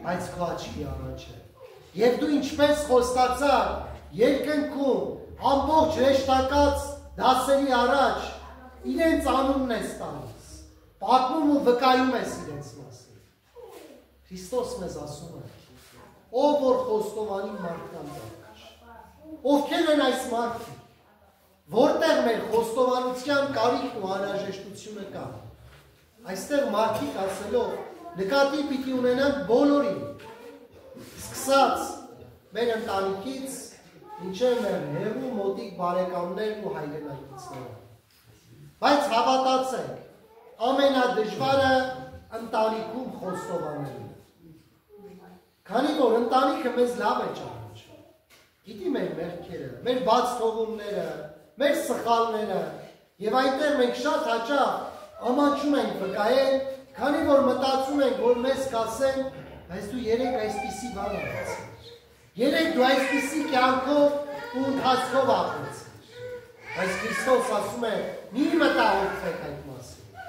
բայց քո աչքի առաջ է։ Եվ դու ինչպես խոստացար երկնքում ամբողջ հեշտակած դասերի առաջ իրենց անունն ես տալիս, պատմում ու վկայում ես իրենց մասին։ Քրիստոս մեզ ասում է, ով որ խոստովանի մարդկանց առաջ, ովքեր են այս մարդիկ, որտեղ մեր խոստովանության կարիքն ու անհրաժեշտությունը կա։ Այստեղ մարդիկ ասելով նկատի պիտի ունենան բոլորին, սկսած մեր ընտանիքից, մինչև մեր հեռու մոտիկ բարեկամներն ու հայրենակիցները։ Բայց հավատացեք, ամենադժվարը ընտանիքում խոստովանելն է։ Քանի որ ընտանիքը մեզ լավ է ճանաչում, գիտի մեր մեղքերը, մեր բաց թողումները, մեր սխալները, եւ այնտեղ մենք շատ հաճախ ամաչում ենք վկայել, քանի որ մտածում ենք, որ մեզ կասեն, բայց դու երեք այսպիսի բան արեցիր։ Երեք դու այսպիսի կյանքով ու ընթացքով ապրեցիր։ Բայց Քրիստոս ասում է, մի մտահոգվեք այդ մասին։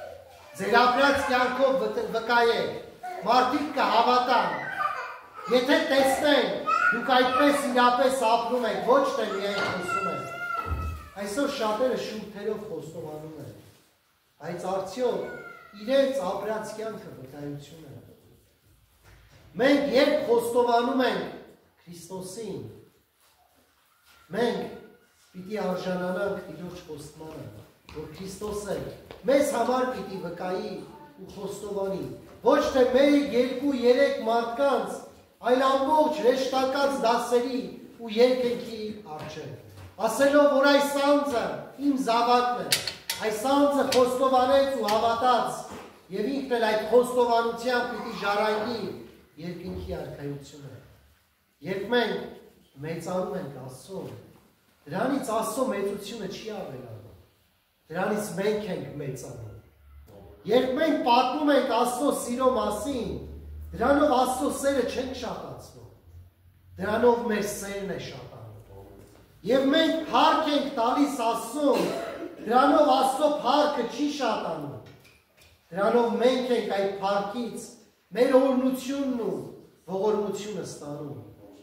Ձեր ապրած կյանքով վկայեք, մարդիկ կհավատան։ Եթե տեսնեն, դուք այդպես իրապես ապրում եք, ոչ թե միայն խոսում եք։ Այսօր շատերը շուրթերով խոստովանում են, բայց արդյոք իրենց ապրած կյանքը վկայություն է։ Մենք երբ խոստովանում ենք Քրիստոսին, մենք պիտի արժանանանք Տիրոջ խոստմանը, որ Քրիստոսը մեզ համար պիտի վկայի ու խոստովանի, ոչ թե մեր 2-3 մարդկանց, այլ ամբողջ հեշտակած դասերի ու երկնքի առջև։ Ասելով, որ այս անձը իմ զավակն է, այս անձը խոստովանեց ու հավատաց, եւ ինքն էլ այդ խոստովանությամբ պիտի ժառանգի երկնքի արքայությունը։ Երբ մենք մեծանում ենք Աստծուն, դրանից Աստծո մեծությունը չի ավելանում, դրանից մենք ենք մեծանում։ Երբ մենք պատմում ենք Աստծո սիրո մասին, դրանով Աստծո սերը չենք շատացնում, դրանով մեր սերն է շատանում։ Եվ մենք փառք ենք տալիս Աստծուն, դրանով Աստծո փառքը չի շատանում։ Դրանով մենք ենք այդ փառքից մեր օրհնությունն ու ողորմությունը ստանում։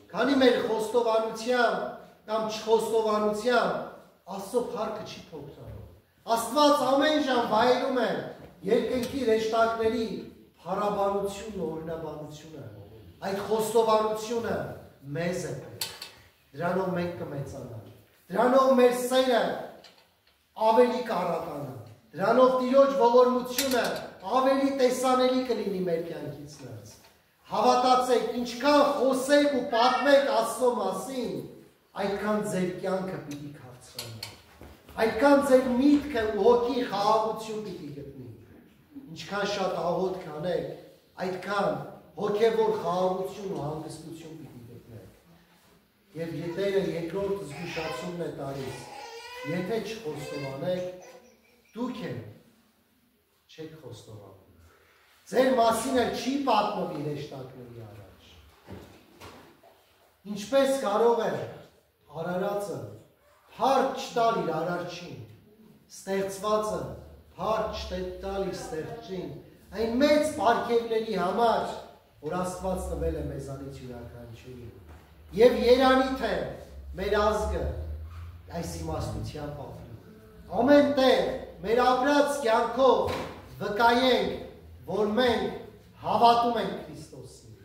Քանի մեր խոստովանությամբ կամ չխոստովանությամբ Աստծո փառքը չի փոքրանում։ Աստված ամեն ժամ վայելում է երկնքի հեշտակների փառաբանությունն ու օրհնաբանությունը։ Այդ խոստովանությունը մեզ է պետք։ Դրանով մենք կմեծանանք։ Դրանով մեր սերը ավելի կառականա։ Դրանով Տիրոջ ողորմությունը ավելի տեսանելի կլինի մեր կյանքից ներս։ Հավատացեք, ինչքան խոսեք ու պատմեք Աստծո մասին, այդքան ձեր կյանքը պիտի քաղցրանա։ այդքան ձեր միտքը ու հոգի խաղաղություն պիտի գտնի։ Ինչքան շատ աղոթ կանեք, այդքան հոգևոր խաղաղություն ու հանգստություն պիտի գտնեք։ Եվ Տերը երկրորդ զգուշացումն է տալիս, եթե չխոստովանեք, դուք չեք խոստովանում։ Ձեր մասին էլ չի պատմվի հեշտակների առաջ։ Ինչպես կարող է արարածը հարկ չտալ իր արարչին, ստեղծվածը հարկ չտալ իր ստեղծին, այն մեծ պարգևների համար, որ Աստված տվել է մեզանից յուրաքանչյուրին։ Եվ երանի թե մեր ազգը այս իմաստությամբ ապրի։ Ամեն տեղ մեր ապրած կյանքով վկայենք, որ մենք հավատում ենք Քրիստոսին,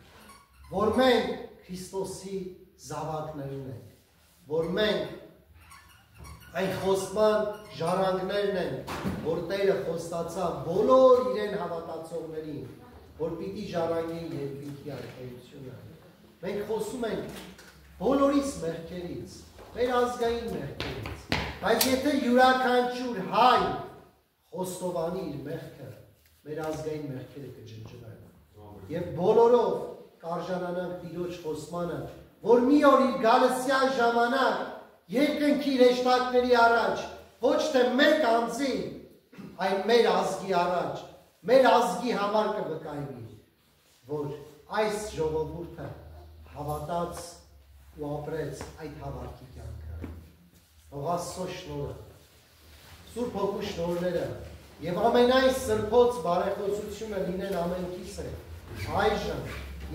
որ մենք Քրիստոսի զավակներն ենք, որ մենք այն խոստման ժառանգներն են, որ Տերը խոստացավ բոլոր իրեն հավատացողներին, որ պիտի ժառանգեն երկինքի արքայությունը։ Մենք խոսում ենք բոլորիս մեղքերից, մեր ազգային մեղքերից, բայց եթե յուրաքանչյուր հայ խոստովանի իր մեղքը, մեր ազգային մեղքերը կջնջվեն։ Եվ բոլորով կարժանանանք Տիրոջ խոստմանը, որ մի օր իր գալսյան ժամանակ երկնքի հեշտակների առաջ, ոչ թե մեկ անձի, այլ մեր ազգի առաջ, մեր ազգի համար կվկայվի, որ այս ժողովուրդը հավատաց ու ապրեց այդ հավատքի կյանքը։ Թող Աստծո շնորհը, Սուրբ Հոգու շնորհները եւ ամենայն սրբոց բարեխոսությունը լինեն ամենքիս հետ, այժմ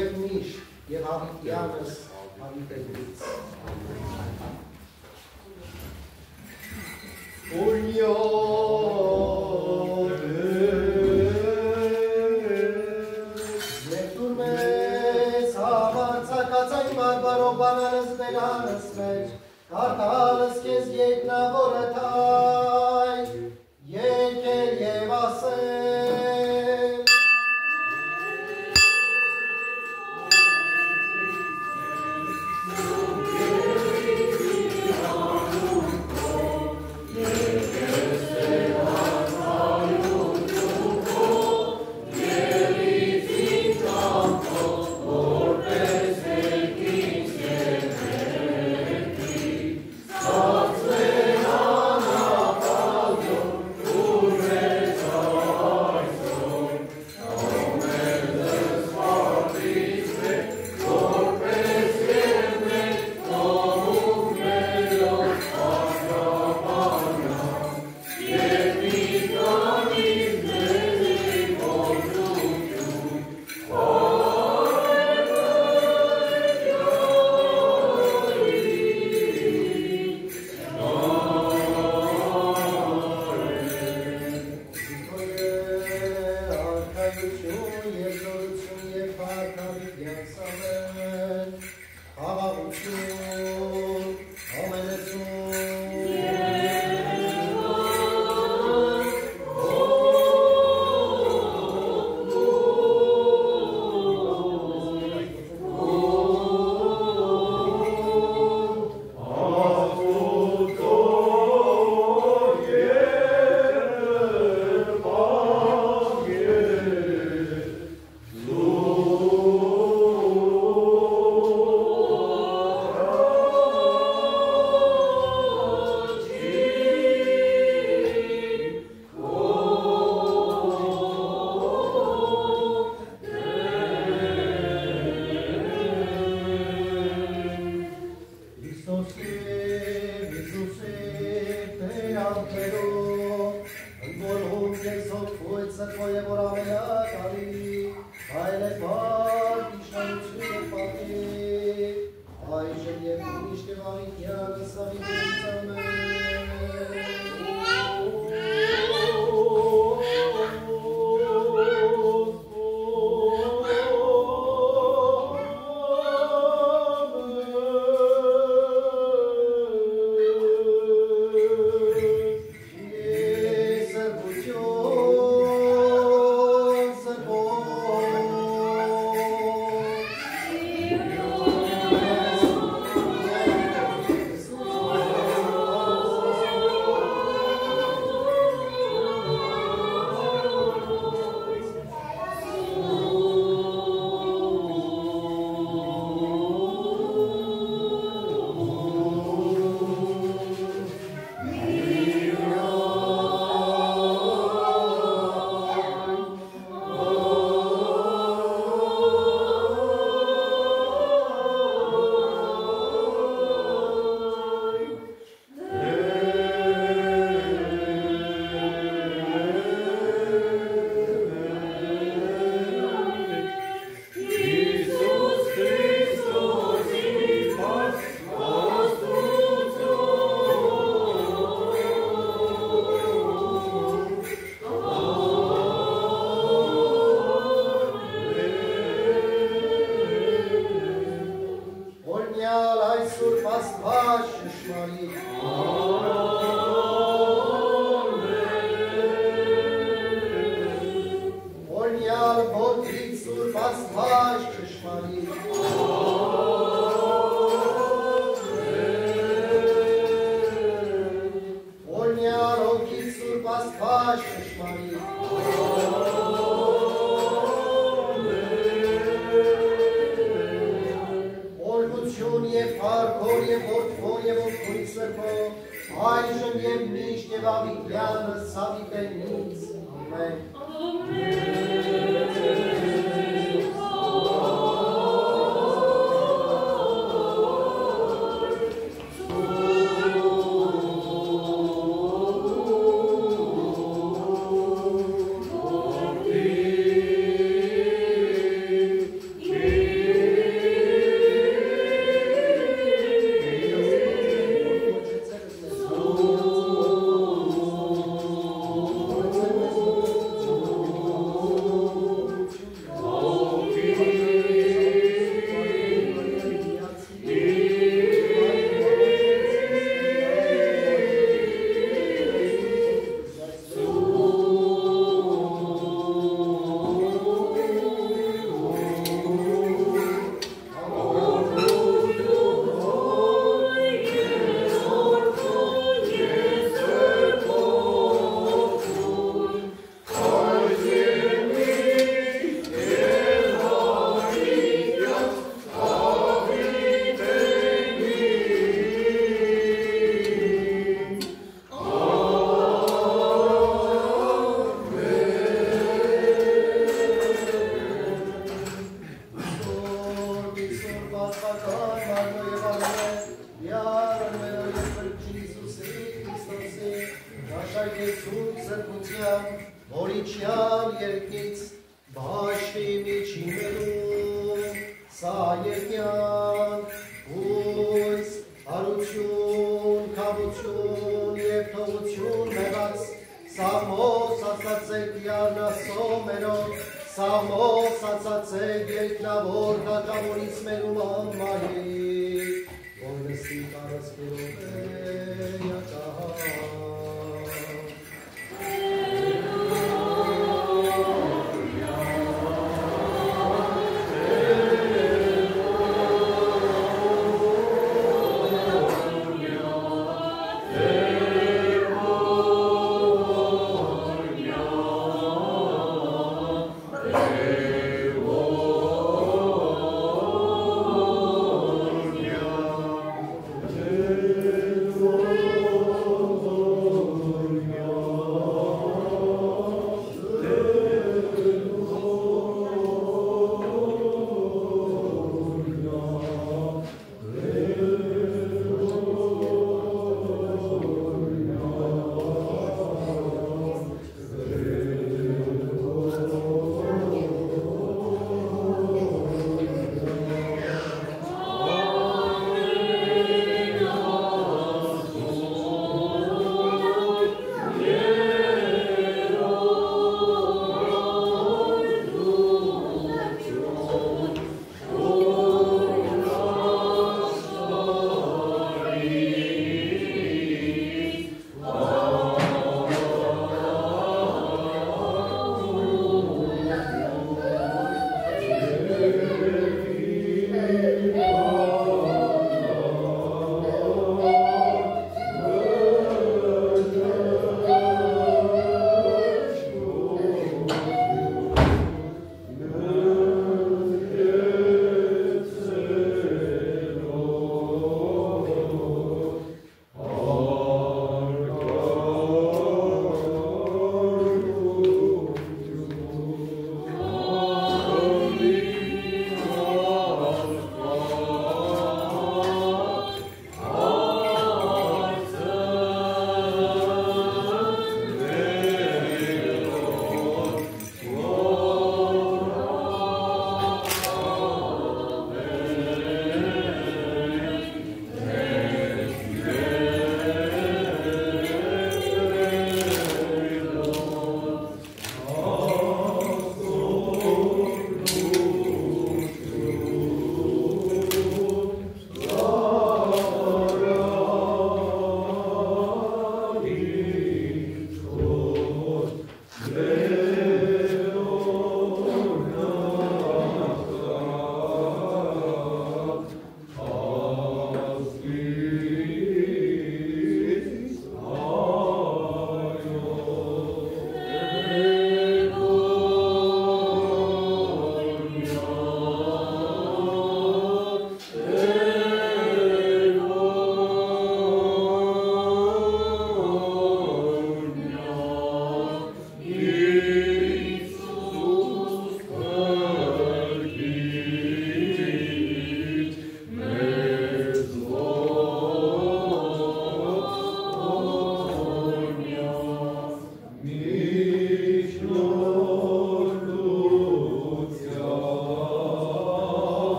եւ միշտ եւ հավիտյանս հավիտենից։ Երկուր մեզ համարցակացային բարբարով բանալս բերանս մեջ, կարդալս կեզ երկնավորը թայ, երկեր և ասել։ ճաշ ճշմարիտ։ Օրգություն և փառքով և որդվով և որդվույթ սրբով, այժմ և միշտ և ավիտյանը սավիտենից, ամեն։ Oh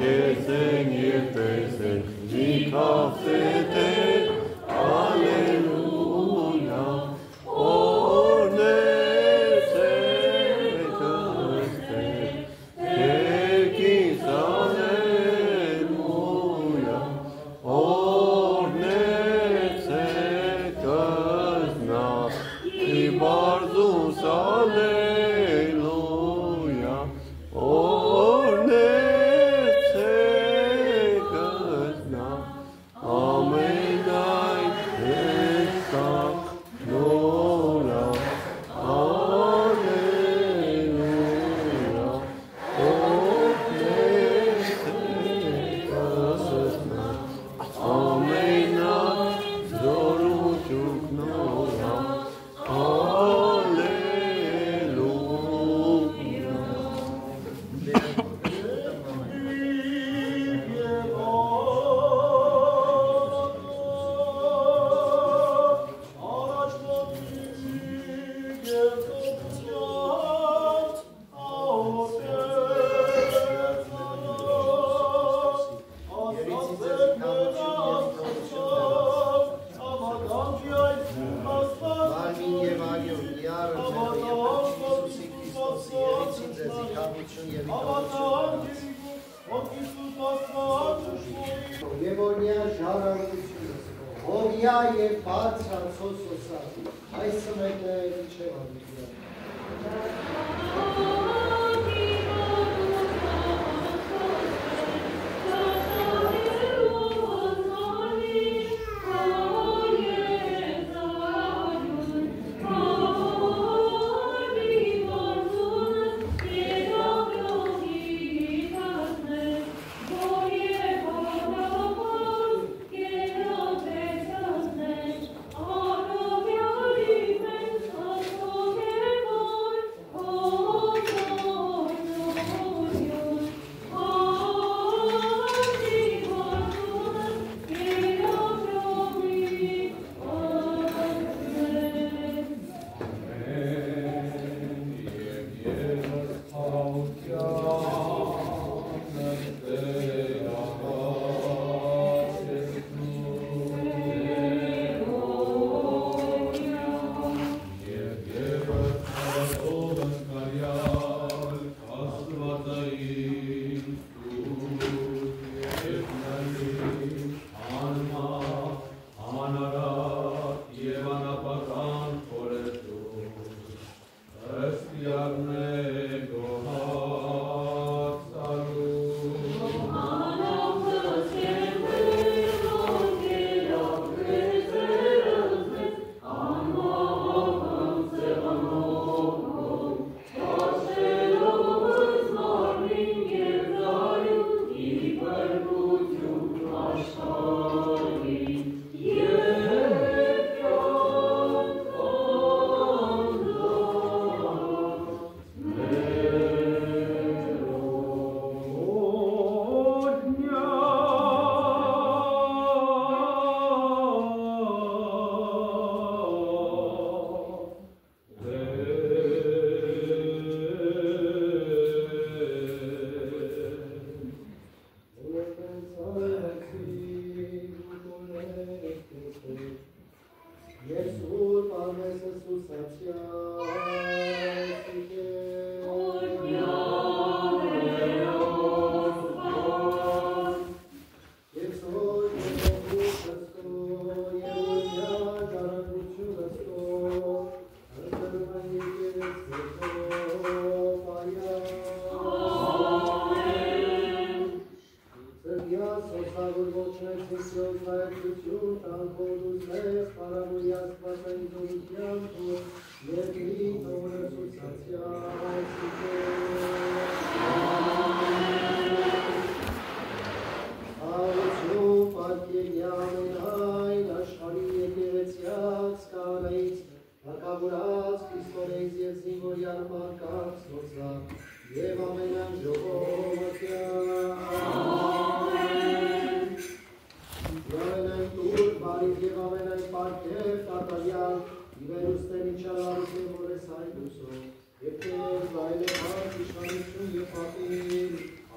Կեցենք և տեսենք մի կաղցետեր, Ալելույա, օրնեցեք ըստեր, Կերկից Ալելույա, օրնեցեք ըսնա, Իբարձուս Ալելույա, օրնեցեք ըսնա, ամենայն հեսակ նորա, Ալելույա, օրնեցեք ըսնա, ամենայն զորություն նորա, Եվ օրնյա ժառանգությունս, հողյա և բարձր սոսոսա, այս մեկներ իչև ալիքյա։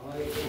Amen.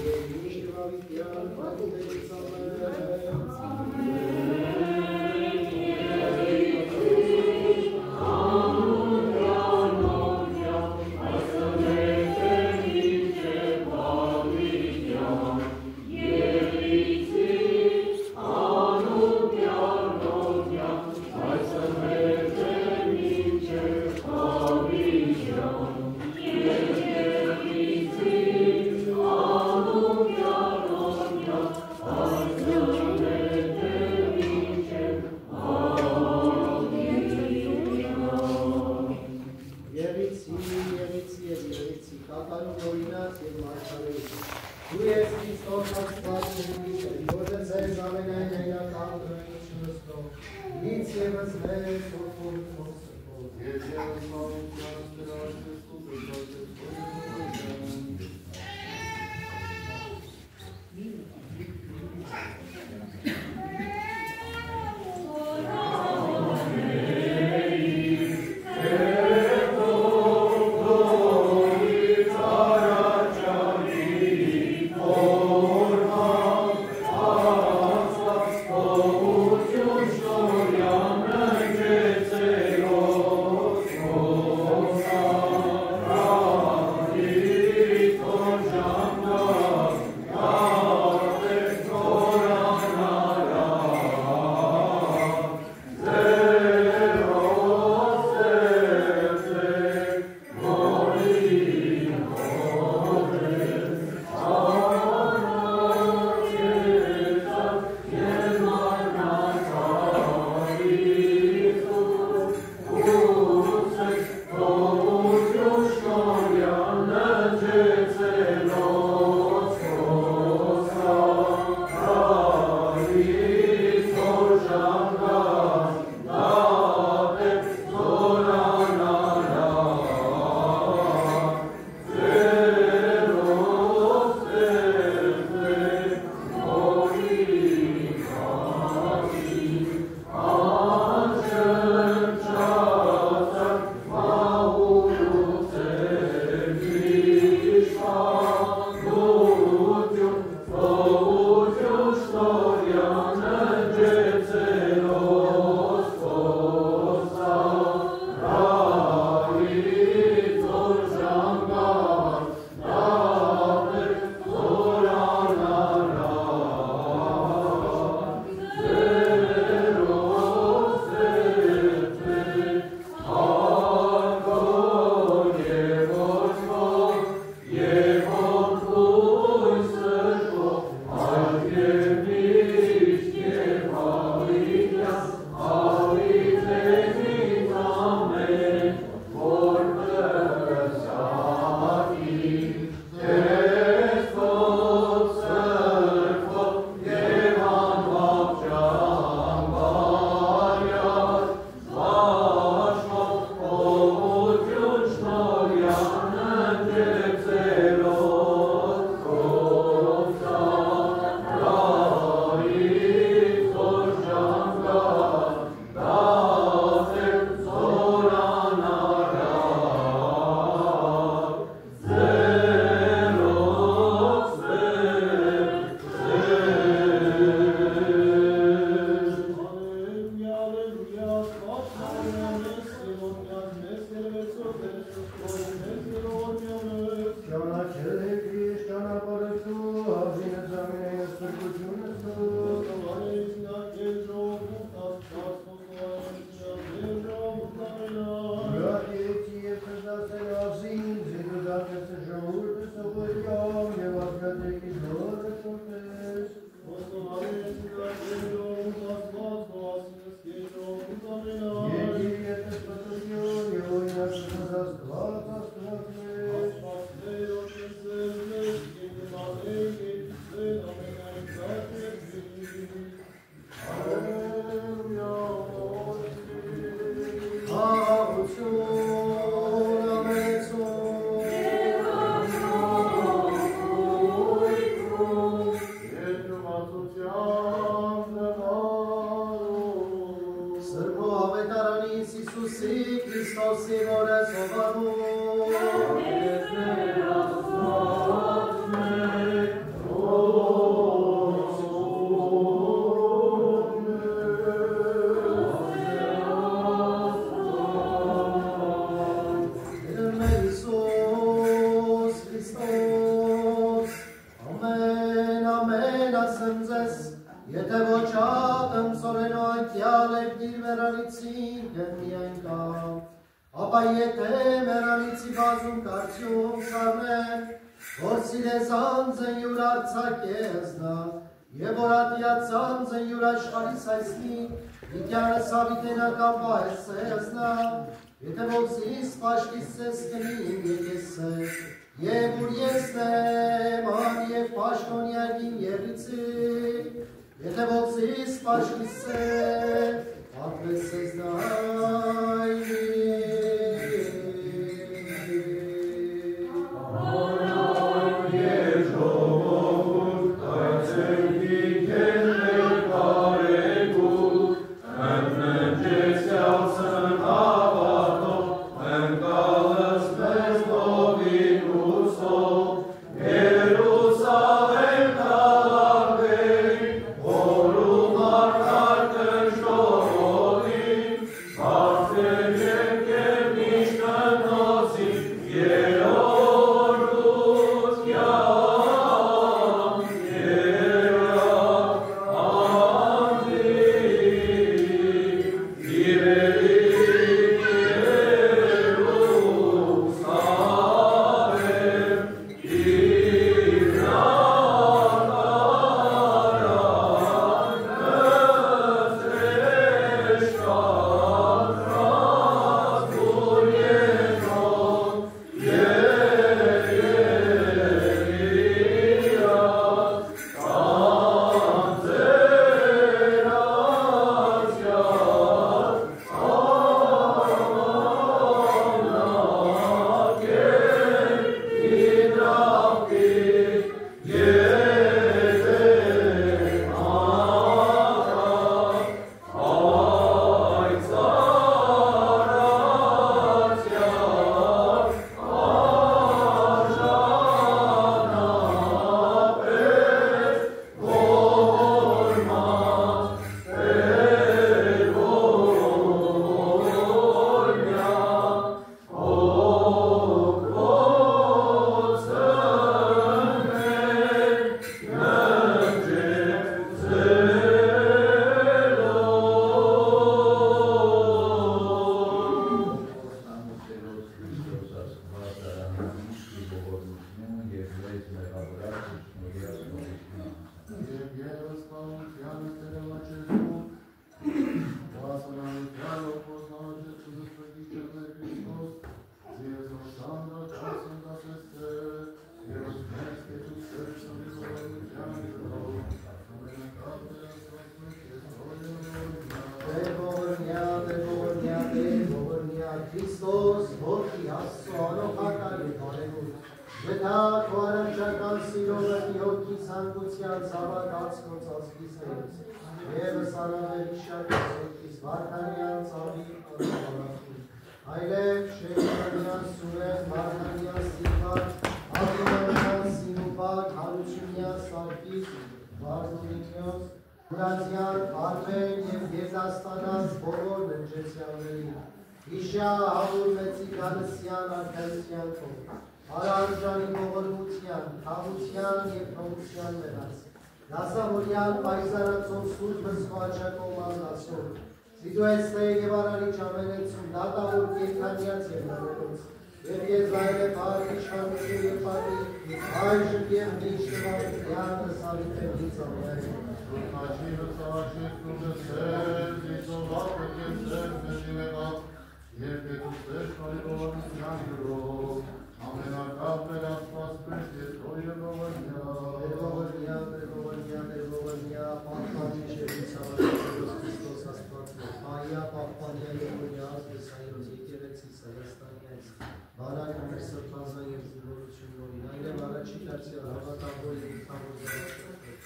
Մեռանիցին դեմ միայն կա, ապա եթե մեռանիցի բազում կարծում սարնեն, որ սիրեզանձ են յուր արցակեզնա, և որ ատիացանձ են յուր աշխարիս այսնի, Վիտյանը սավիտենական պահեսեզնա, եթե ոգզիս պաշկիս ես կնին եկեսը, և ուր եսնեմ ան և պաշկոնյակին եղիցի, եթե ոգզիս պաշկիս ես, ապրես ես նայնի։ Իշա հավուր մեծի գալսյան արդայության թող, արարժանի ողորմության, թավության և թողության մեղաց, նասավորյան պայզարացով սուրբ բզվաճակով ազնասով, զիդուեսնե և արարիչ ամենեցում, դատավոր կեքանյաց և նարելոց, և եզայր է պարի շանություն և պարի, այժմ և միշտ վարդյանը սավիտենից ամյայր։ Աշիրս աշիրս ուգսեր, դիսովակը կենցեր նշիմեղավ, Եվ կետուստեր շարիվողանության յուրով, ամենակապ վերասպաս պրիշտ ես հոյը գողնյա, Երգողնյա, պահպանիչ և իսավաշետերոս Քրիստոս աստվածներ, Հայա պահպանյա և հոյազ վեսայրոս եկերեցիս Հայաստանյայց, բարակ մեր սրբազան և զինորություն նորին, այլև առաջի դարձյալ հավատավոր և իթավոր զարաշետեր,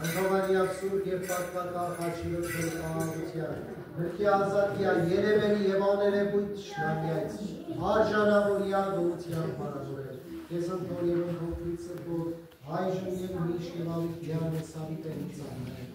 Հնդովանյակ սուրկ և պատվակախ հաչիրոս գրկահաղության, Մրկի ազատյա երևելի և աներևույթ շնամյայց, արժանավորյա գողության պարավորել, Կեզ ընդորևն հոգվից սրբով, այժմ և միշտ և ավիթյան է սավիտենից ամեն։